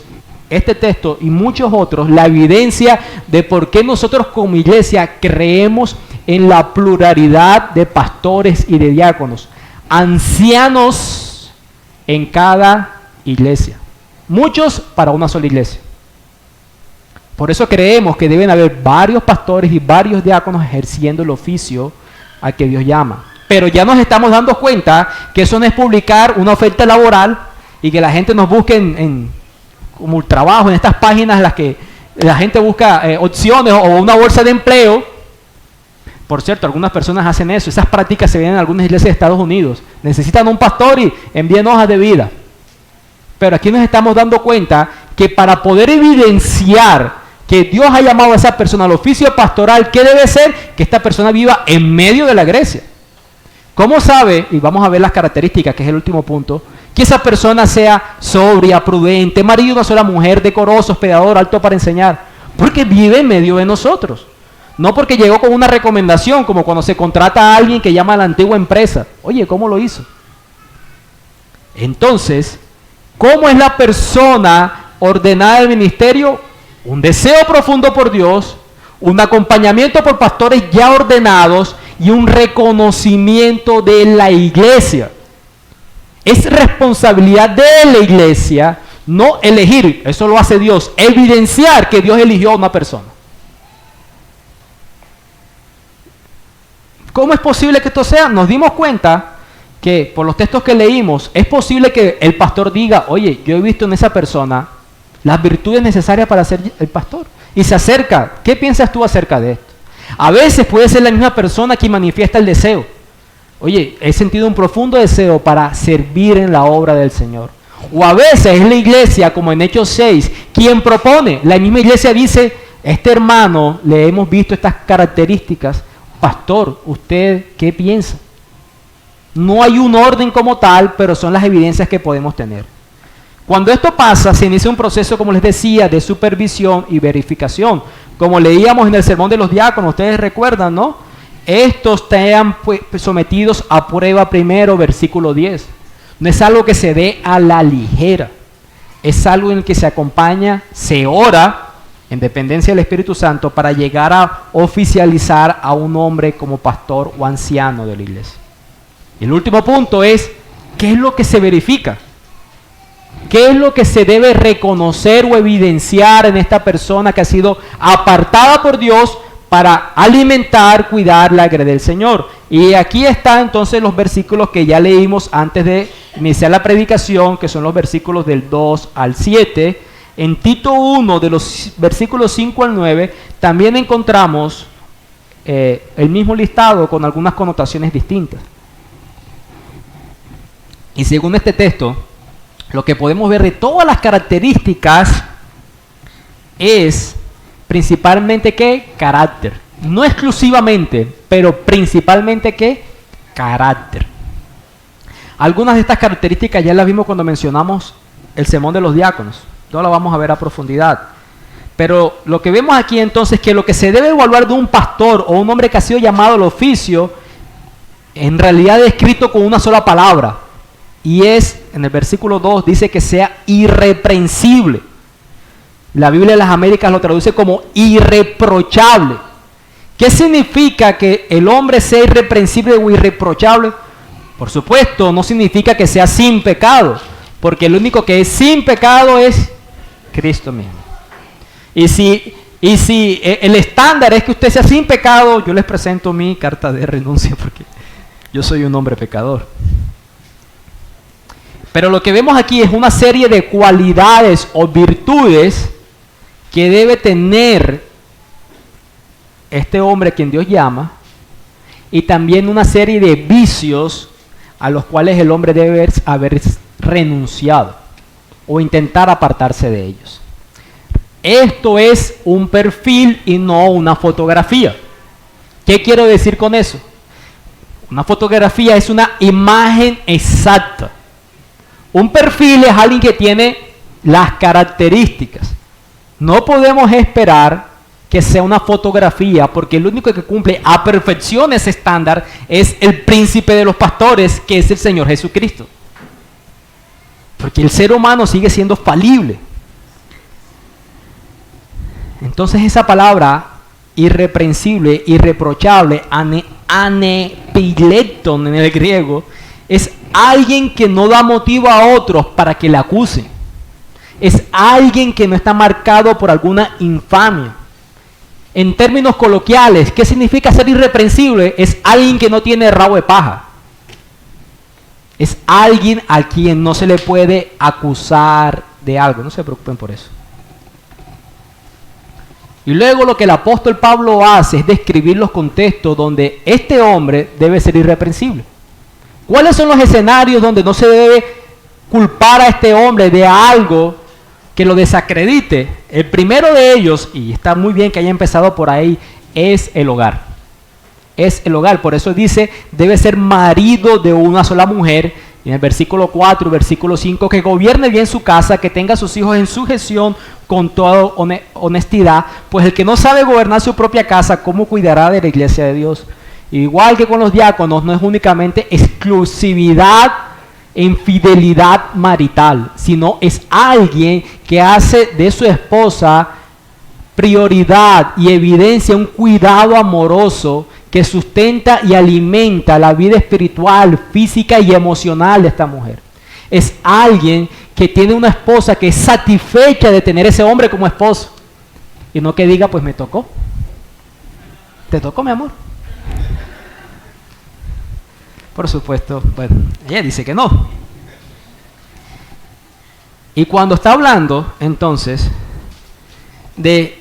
este texto y muchos otros la evidencia de por qué nosotros como iglesia creemos en la pluralidad de pastores y de diáconos, ancianos en cada iglesia, muchos para una sola iglesia. Por eso creemos que deben haber varios pastores y varios diáconos ejerciendo el oficio al que Dios llama. Pero ya nos estamos dando cuenta que eso no es publicar una oferta laboral y que la gente nos busque como el trabajo en estas páginas en las que la gente busca opciones o una bolsa de empleo. Por cierto, algunas personas hacen eso. Esas prácticas se ven en algunas iglesias de Estados Unidos. Necesitan un pastor y envían hojas de vida. Pero aquí nos estamos dando cuenta que para poder evidenciar que Dios ha llamado a esa persona al oficio pastoral, ¿qué debe ser? Que esta persona viva en medio de la iglesia. ¿Cómo sabe? Y vamos a ver las características, que es el último punto. que esa persona sea sobria, prudente, marido de una sola mujer, decoroso, hospedador, alto para enseñar, porque vive en medio de nosotros. No porque llegó con una recomendación, como cuando se contrata a alguien que llama a la antigua empresa. Oye, ¿cómo lo hizo? Entonces, ¿cómo es la persona ordenada del ministerio? Un deseo profundo por Dios, un acompañamiento por pastores ya ordenados y un reconocimiento de la iglesia. Es responsabilidad de la iglesia no elegir, eso lo hace Dios, evidenciar que Dios eligió a una persona. ¿Cómo es posible que esto sea? Nos dimos cuenta que por los textos que leímos, es posible que el pastor diga, oye, yo he visto en esa persona las virtudes necesarias para ser el pastor. Y se acerca. ¿Qué piensas tú acerca de esto? A veces puede ser la misma persona quien manifiesta el deseo. Oye, he sentido un profundo deseo para servir en la obra del Señor. O a veces es la iglesia, como en Hechos 6, quien propone. La misma iglesia dice, este hermano, le hemos visto estas características. Pastor, ¿usted qué piensa? No hay un orden como tal, pero son las evidencias que podemos tener. Cuando esto pasa, se inicia un proceso, como les decía, de supervisión y verificación. Como leíamos en el sermón de los diáconos, ustedes recuerdan, ¿no? Estos sean sometidos a prueba primero, versículo 10. No es algo que se dé a la ligera. Es algo en el que se acompaña, se ora, en dependencia del Espíritu Santo, para llegar a oficializar a un hombre como pastor o anciano de la iglesia. Y el último punto es, ¿qué es lo que se verifica? ¿Qué es lo que se debe reconocer o evidenciar en esta persona que ha sido apartada por Dios para alimentar, cuidar la grey del Señor? Y aquí están entonces los versículos que ya leímos antes de iniciar la predicación, que son los versículos del 2 al 7. En Tito 1, de los versículos 5 al 9, también encontramos el mismo listado con algunas connotaciones distintas. Y según este texto, lo que podemos ver de todas las características es principalmente ¿qué? Carácter. No exclusivamente, pero principalmente ¿qué? Carácter. Algunas de estas características ya las vimos cuando mencionamos el sermón de los diáconos. No las vamos a ver a profundidad. Pero lo que vemos aquí entonces es que lo que se debe evaluar de un pastor o un hombre que ha sido llamado al oficio, en realidad es descrito con una sola palabra. Y es, en el versículo 2, dice que sea irreprensible. La Biblia de las Américas lo traduce como irreprochable. ¿Qué significa que el hombre sea irreprensible o irreprochable? Por supuesto, no significa que sea sin pecado, porque el único que es sin pecado es Cristo mismo. Y si el estándar es que usted sea sin pecado, yo les presento mi carta de renuncia, porque yo soy un hombre pecador. Pero lo que vemos aquí es una serie de cualidades o virtudes que debe tener este hombre a quien Dios llama, y también una serie de vicios a los cuales el hombre debe haber renunciado o intentar apartarse de ellos. Esto es un perfil y no una fotografía. ¿Qué quiero decir con eso? Una fotografía es una imagen exacta. Un perfil es alguien que tiene las características. No podemos esperar que sea una fotografía, porque el único que cumple a perfección ese estándar es el príncipe de los pastores, que es el Señor Jesucristo. Porque el ser humano sigue siendo falible. Entonces esa palabra irreprensible, irreprochable, anepilecton en el griego, es alguien que no da motivo a otros para que le acusen. Es alguien que no está marcado por alguna infamia. En términos coloquiales, ¿qué significa ser irreprensible? Es alguien que no tiene rabo de paja. Es alguien a quien no se le puede acusar de algo. No se preocupen por eso. Y luego lo que el apóstol Pablo hace es describir los contextos donde este hombre debe ser irreprensible. ¿Cuáles son los escenarios donde no se debe culpar a este hombre de algo que lo desacredite? El primero de ellos, y está muy bien que haya empezado por ahí, es el hogar. Es el hogar, por eso dice, debe ser marido de una sola mujer, en el versículo 4 y versículo 5, que gobierne bien su casa, que tenga a sus hijos en sujeción con toda honestidad, pues el que no sabe gobernar su propia casa, ¿cómo cuidará de la iglesia de Dios? Igual que con los diáconos, no es únicamente exclusividad en fidelidad marital, sino es alguien que hace de su esposa prioridad y evidencia un cuidado amoroso que sustenta y alimenta la vida espiritual, física y emocional de esta mujer. Es alguien que tiene una esposa que es satisfecha de tener ese hombre como esposo. Y no que diga, pues me tocó. ¿Te tocó, mi amor? Por supuesto, bueno, ella dice que no. Y cuando está hablando, entonces, de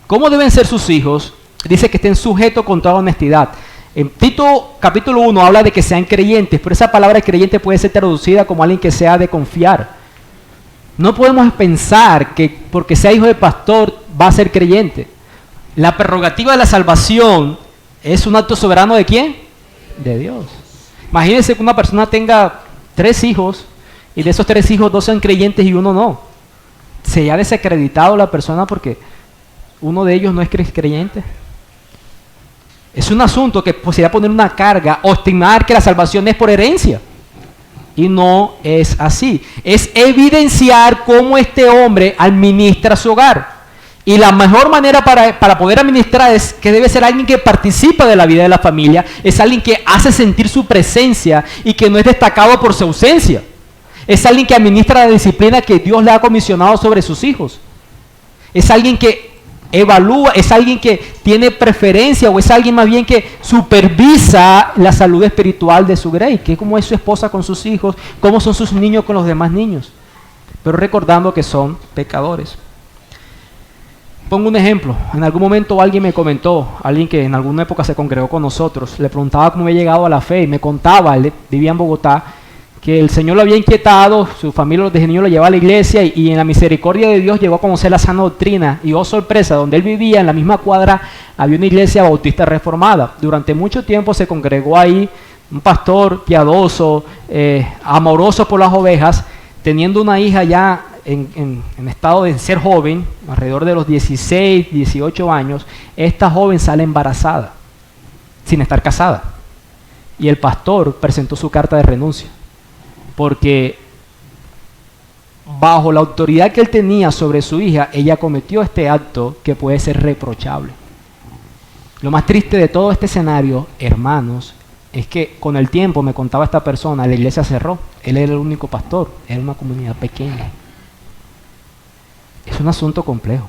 cómo deben ser sus hijos, dice que estén sujetos con toda honestidad. En Tito capítulo 1 habla de que sean creyentes, pero esa palabra creyente puede ser traducida como alguien que sea de confiar. No podemos pensar que porque sea hijo de pastor va a ser creyente. La prerrogativa de la salvación es un acto soberano ¿de quién? De Dios. Imagínense que una persona tenga 3 hijos y de esos 3 hijos 2 sean creyentes y uno no. Se ha desacreditado la persona porque uno de ellos no es creyente. Es un asunto que podría poner una carga o estimar que la salvación es por herencia. Y no es así. Es evidenciar cómo este hombre administra su hogar. Y la mejor manera para poder administrar es que debe ser alguien que participa de la vida de la familia. Es alguien que hace sentir su presencia y que no es destacado por su ausencia. Es alguien que administra la disciplina que Dios le ha comisionado sobre sus hijos. Es alguien que evalúa, es alguien que tiene preferencia o es alguien más bien que supervisa la salud espiritual de su grey, que es como es su esposa con sus hijos, cómo son sus niños con los demás niños, pero recordando que son pecadores. Pongo un ejemplo. En algún momento alguien me comentó, alguien que en alguna época se congregó con nosotros, le preguntaba cómo había llegado a la fe y me contaba, él vivía en Bogotá, que el Señor lo había inquietado, su familia desde niño lo llevaba a la iglesia y en la misericordia de Dios llegó a conocer la sana doctrina. Y oh sorpresa, donde él vivía, en la misma cuadra, había una iglesia bautista reformada. Durante mucho tiempo se congregó ahí un pastor piadoso, amoroso por las ovejas, teniendo una hija ya en estado de ser joven, alrededor de los 16, 18 años. Esta joven sale embarazada, sin estar casada. Y el pastor presentó su carta de renuncia. Porque bajo la autoridad que él tenía sobre su hija, ella cometió este acto que puede ser reprochable. Lo más triste de todo este escenario, hermanos, es que con el tiempo, me contaba esta persona, la iglesia cerró. Él era el único pastor, era una comunidad pequeña. Es un asunto complejo.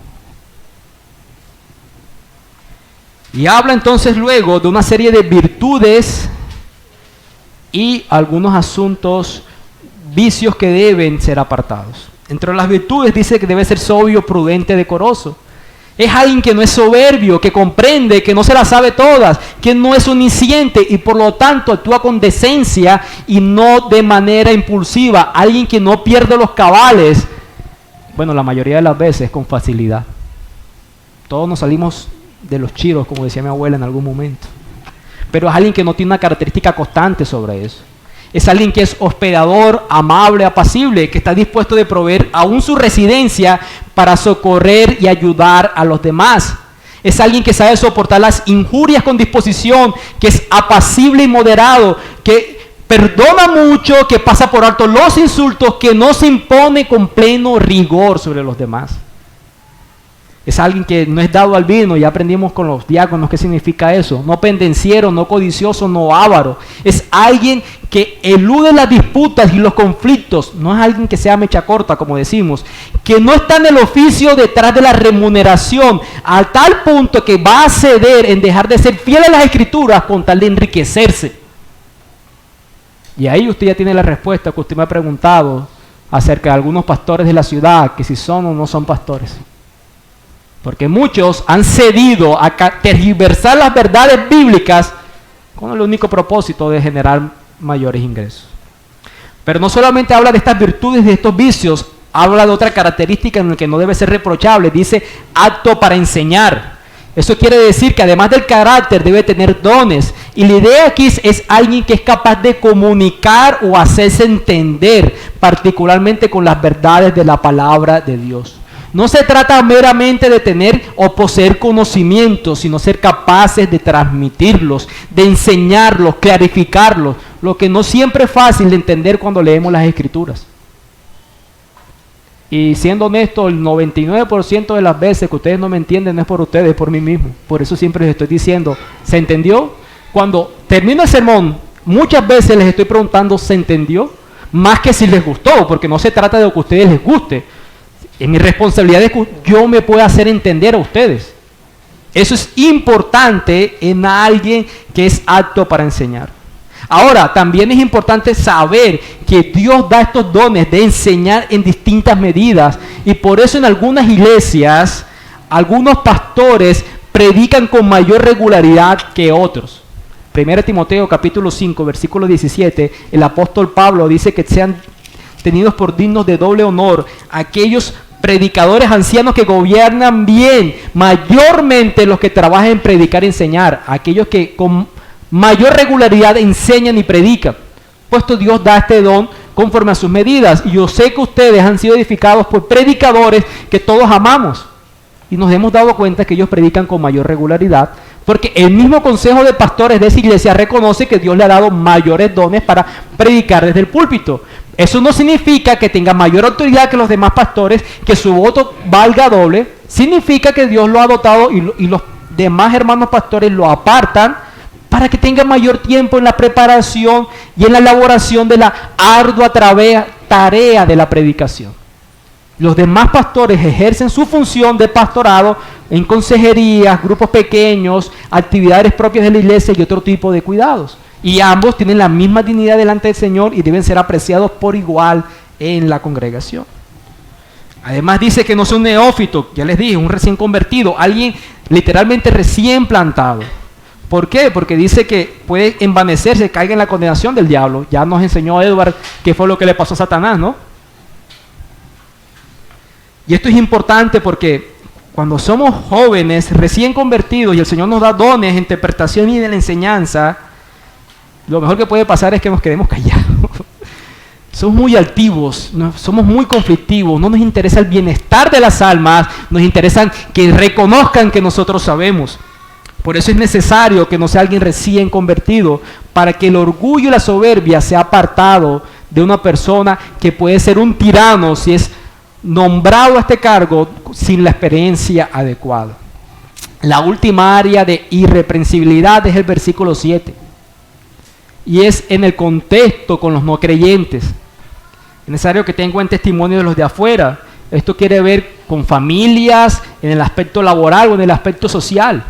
Y habla entonces luego de una serie de virtudes y algunos asuntos, vicios que deben ser apartados. Entre las virtudes dice que debe ser sobrio, prudente, decoroso. Es alguien que no es soberbio, que comprende, que no se las sabe todas, que no es omnisciente y por lo tanto actúa con decencia y no de manera impulsiva. Alguien que no pierde los cabales, bueno, la mayoría de las veces con facilidad. Todos nos salimos de los chiros, como decía mi abuela en algún momento. Pero es alguien que no tiene una característica constante sobre eso. Es alguien que es hospedador, amable, apacible, que está dispuesto de proveer aún su residencia para socorrer y ayudar a los demás. Es alguien que sabe soportar las injurias con disposición, que es apacible y moderado, que perdona mucho, que pasa por alto los insultos, que no se impone con pleno rigor sobre los demás. Es alguien que no es dado al vino, ya aprendimos con los diáconos qué significa eso. No pendenciero, no codicioso, no avaro. Es alguien que elude las disputas y los conflictos. No es alguien que sea mecha corta, como decimos. Que no está en el oficio detrás de la remuneración, a tal punto que va a ceder en dejar de ser fiel a las escrituras con tal de enriquecerse. Y ahí usted ya tiene la respuesta que usted me ha preguntado acerca de algunos pastores de la ciudad, que si son o no son pastores. Porque muchos han cedido a tergiversar las verdades bíblicas con el único propósito de generar mayores ingresos. Pero no solamente habla de estas virtudes, de estos vicios, habla de otra característica en la que no debe ser reprochable. Dice, apto para enseñar. Eso quiere decir que además del carácter debe tener dones. Y la idea aquí es alguien que es capaz de comunicar o hacerse entender, particularmente con las verdades de la palabra de Dios. No se trata meramente de tener o poseer conocimientos, sino ser capaces de transmitirlos, de enseñarlos, clarificarlos, lo que no siempre es fácil de entender cuando leemos las Escrituras. Y siendo honesto, el 99% de las veces que ustedes no me entienden no es por ustedes, es por mí mismo. Por eso siempre les estoy diciendo, ¿se entendió? Cuando termino el sermón, muchas veces les estoy preguntando, ¿se entendió? Más que si les gustó, porque no se trata de lo que a ustedes les guste. Es mi responsabilidad de que yo me pueda hacer entender a ustedes. Eso es importante en alguien que es apto para enseñar. Ahora, también es importante saber que Dios da estos dones de enseñar en distintas medidas. Y por eso en algunas iglesias, algunos pastores predican con mayor regularidad que otros. 1 Timoteo capítulo 5, versículo 17, el apóstol Pablo dice que sean tenidos por dignos de doble honor aquellos predicadores ancianos que gobiernan bien, mayormente los que trabajan en predicar y enseñar, aquellos que con mayor regularidad enseñan y predican, puesto Dios da este don conforme a sus medidas. Y yo sé que ustedes han sido edificados por predicadores que todos amamos, y nos hemos dado cuenta que ellos predican con mayor regularidad, porque el mismo consejo de pastores de esa iglesia reconoce que Dios le ha dado mayores dones para predicar desde el púlpito. Eso no significa que tenga mayor autoridad que los demás pastores, que su voto valga doble. Significa que Dios lo ha dotado y los demás hermanos pastores lo apartan para que tenga mayor tiempo en la preparación y en la elaboración de la ardua tarea de la predicación. Los demás pastores ejercen su función de pastorado en consejerías, grupos pequeños, actividades propias de la iglesia y otro tipo de cuidados. Y ambos tienen la misma dignidad delante del Señor y deben ser apreciados por igual en la congregación. Además dice que no sea un neófito, ya les dije, un recién convertido, alguien literalmente recién plantado. ¿Por qué? Porque dice que puede envanecerse, caiga en la condenación del diablo. Ya nos enseñó Edward qué fue lo que le pasó a Satanás, ¿no? Y esto es importante porque cuando somos jóvenes, recién convertidos, y el Señor nos da dones de interpretación y de la enseñanza, lo mejor que puede pasar es que nos quedemos callados. Somos muy altivos, somos muy conflictivos, no nos interesa el bienestar de las almas, nos interesa que reconozcan que nosotros sabemos. Por eso es necesario que no sea alguien recién convertido, para que el orgullo y la soberbia sea apartado de una persona que puede ser un tirano si es nombrado a este cargo sin la experiencia adecuada. La última área de irreprensibilidad es el versículo 7. Y es en el contexto con los no creyentes. Es necesario que tengan buen testimonio de los de afuera. Esto quiere ver con familias, en el aspecto laboral o en el aspecto social.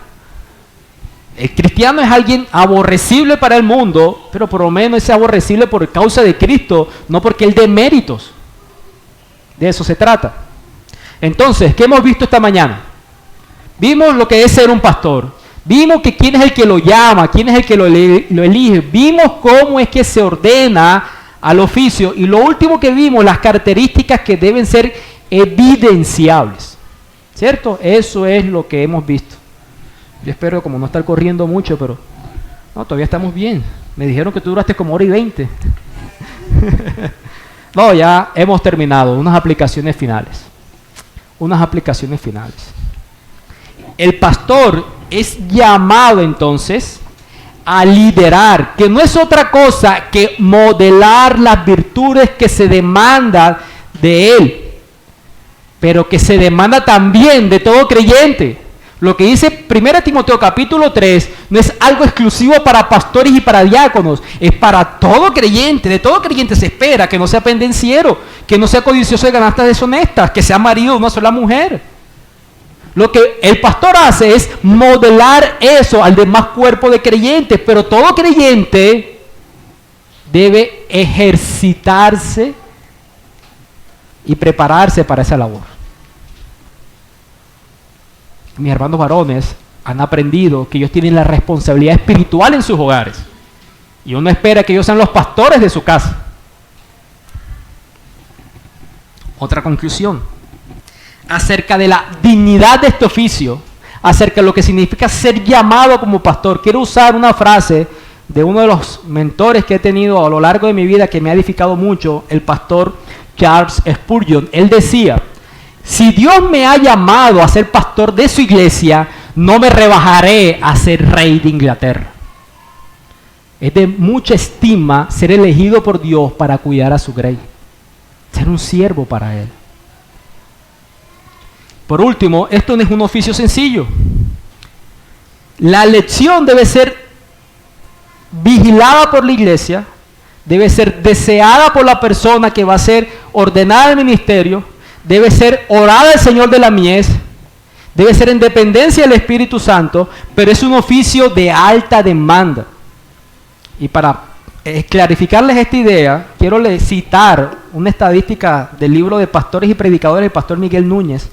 El cristiano es alguien aborrecible para el mundo, pero por lo menos es aborrecible por causa de Cristo, no porque él dé méritos. De eso se trata. Entonces, ¿qué hemos visto esta mañana? Vimos lo que es ser un pastor. Vimos que quién es el que lo llama, quién es el que lo elige. Vimos cómo es que se ordena al oficio. Y lo último que vimos, las características que deben ser evidenciables. ¿Cierto? Eso es lo que hemos visto. Yo espero como no estar corriendo mucho, pero no, todavía estamos bien. Me dijeron que tú duraste como 1:20. No, ya hemos terminado. Unas aplicaciones finales. El pastor es llamado entonces a liderar, que no es otra cosa que modelar las virtudes que se demandan de él, pero que se demanda también de todo creyente. Lo que dice 1 Timoteo capítulo 3 no es algo exclusivo para pastores y para diáconos, es para todo creyente. De todo creyente se espera que no sea pendenciero, que no sea codicioso de ganancias deshonestas, que sea marido de una sola mujer. Lo que el pastor hace es modelar eso al demás cuerpo de creyentes, pero todo creyente debe ejercitarse y prepararse para esa labor. Mis hermanos varones han aprendido que ellos tienen la responsabilidad espiritual en sus hogares. Y uno espera que ellos sean los pastores de su casa. Otra conclusión acerca de la dignidad de este oficio. acerca de lo que significa ser llamado como pastor. Quiero usar una frase de uno de los mentores que he tenido a lo largo de mi vida que me ha edificado mucho, el pastor Charles Spurgeon. Él decía: si Dios me ha llamado a ser pastor de su iglesia, no me rebajaré a ser rey de Inglaterra. Es de mucha estima ser elegido por Dios para cuidar a su grey, ser un siervo para Él. Por último, esto no es un oficio sencillo. La elección debe ser vigilada por la iglesia, debe ser deseada por la persona que va a ser ordenada al ministerio, debe ser orada al Señor de la mies, debe ser en dependencia del Espíritu Santo, pero es un oficio de alta demanda. Y para clarificarles esta idea, quiero citar una estadística del libro de Pastores y Predicadores del pastor Miguel Núñez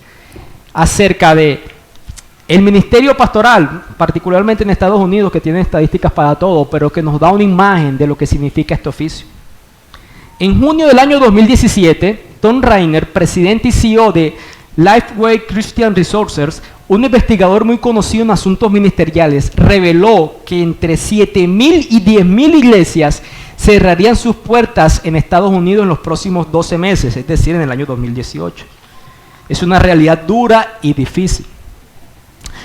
acerca de el ministerio pastoral, particularmente en Estados Unidos, que tiene estadísticas para todo, pero que nos da una imagen de lo que significa este oficio. En junio del año 2017, Tom Rainer, presidente y CEO de Lifeway Christian Resources, un investigador muy conocido en asuntos ministeriales, reveló que entre 7,000 y 10,000 iglesias cerrarían sus puertas en Estados Unidos en los próximos 12 meses, es decir, en el año 2018. Es una realidad dura y difícil.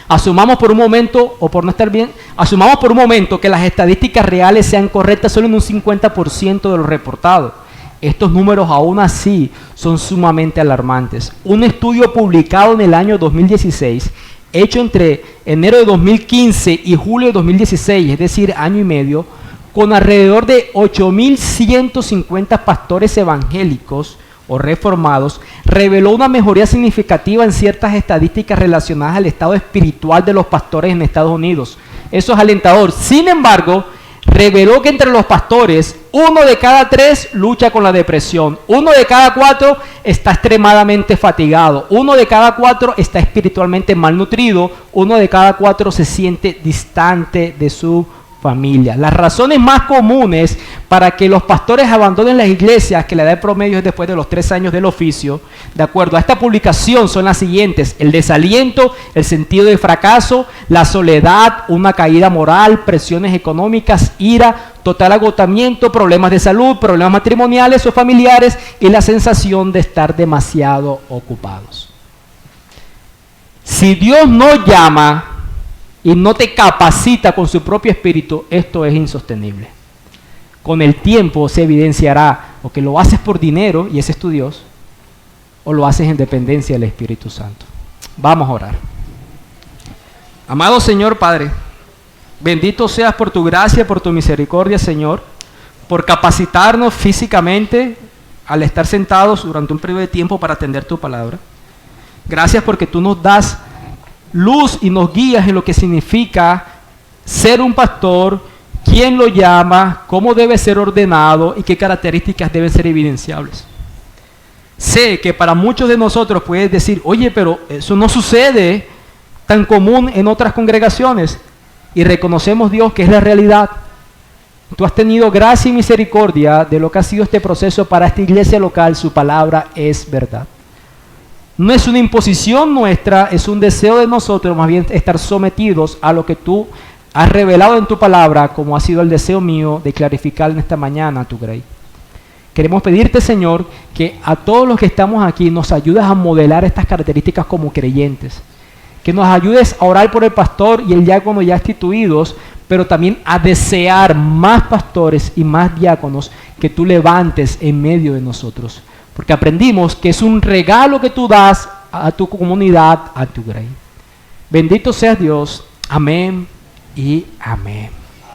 Asumamos por un momento, o por no estar bien, asumamos por un momento que las estadísticas reales sean correctas solo en un 50% de lo reportado. Estos números aún así son sumamente alarmantes. Un estudio publicado en el año 2016, hecho entre enero de 2015 y julio de 2016, es decir, año y medio, con alrededor de 8,150 pastores evangélicos o reformados, reveló una mejoría significativa en ciertas estadísticas relacionadas al estado espiritual de los pastores en Estados Unidos. Eso es alentador. Sin embargo, reveló que entre los pastores, 1 de cada 3 lucha con la depresión, 1 de cada 4 está extremadamente fatigado, 1 de cada 4 está espiritualmente malnutrido, 1 de cada 4 se siente distante de su familia. Las razones más comunes para que los pastores abandonen las iglesias, que la edad promedio es después de los 3 años del oficio, de acuerdo a esta publicación, son las siguientes: el desaliento, el sentido de fracaso, la soledad, una caída moral, presiones económicas, ira, total agotamiento, problemas de salud, problemas matrimoniales o familiares y la sensación de estar demasiado ocupados. Si Dios no llama y no te capacita con su propio espíritu, esto es insostenible. Con el tiempo se evidenciará o que lo haces por dinero y ese es tu Dios, o lo haces en dependencia del Espíritu Santo. Vamos a orar. Amado Señor Padre, bendito seas por tu gracia, por tu misericordia, Señor, por capacitarnos físicamente al estar sentados durante un periodo de tiempo para atender tu palabra. Gracias porque tú nos das luz y nos guías en lo que significa ser un pastor, quién lo llama, cómo debe ser ordenado y qué características deben ser evidenciables. Sé que para muchos de nosotros puedes decir: oye, pero eso no sucede tan común en otras congregaciones. Y reconocemos, Dios, que es la realidad. Tú has tenido gracia y misericordia de lo que ha sido este proceso para esta iglesia local. Su palabra es verdad. No es una imposición nuestra, es un deseo de nosotros, más bien estar sometidos a lo que tú has revelado en tu palabra, como ha sido el deseo mío de clarificar en esta mañana tu grey. Queremos pedirte, Señor, que a todos los que estamos aquí nos ayudes a modelar estas características como creyentes. Que nos ayudes a orar por el pastor y el diácono ya instituidos, pero también a desear más pastores y más diáconos que tú levantes en medio de nosotros. Porque aprendimos que es un regalo que tú das a tu comunidad, a tu grey. Bendito seas Dios. Amén y amén.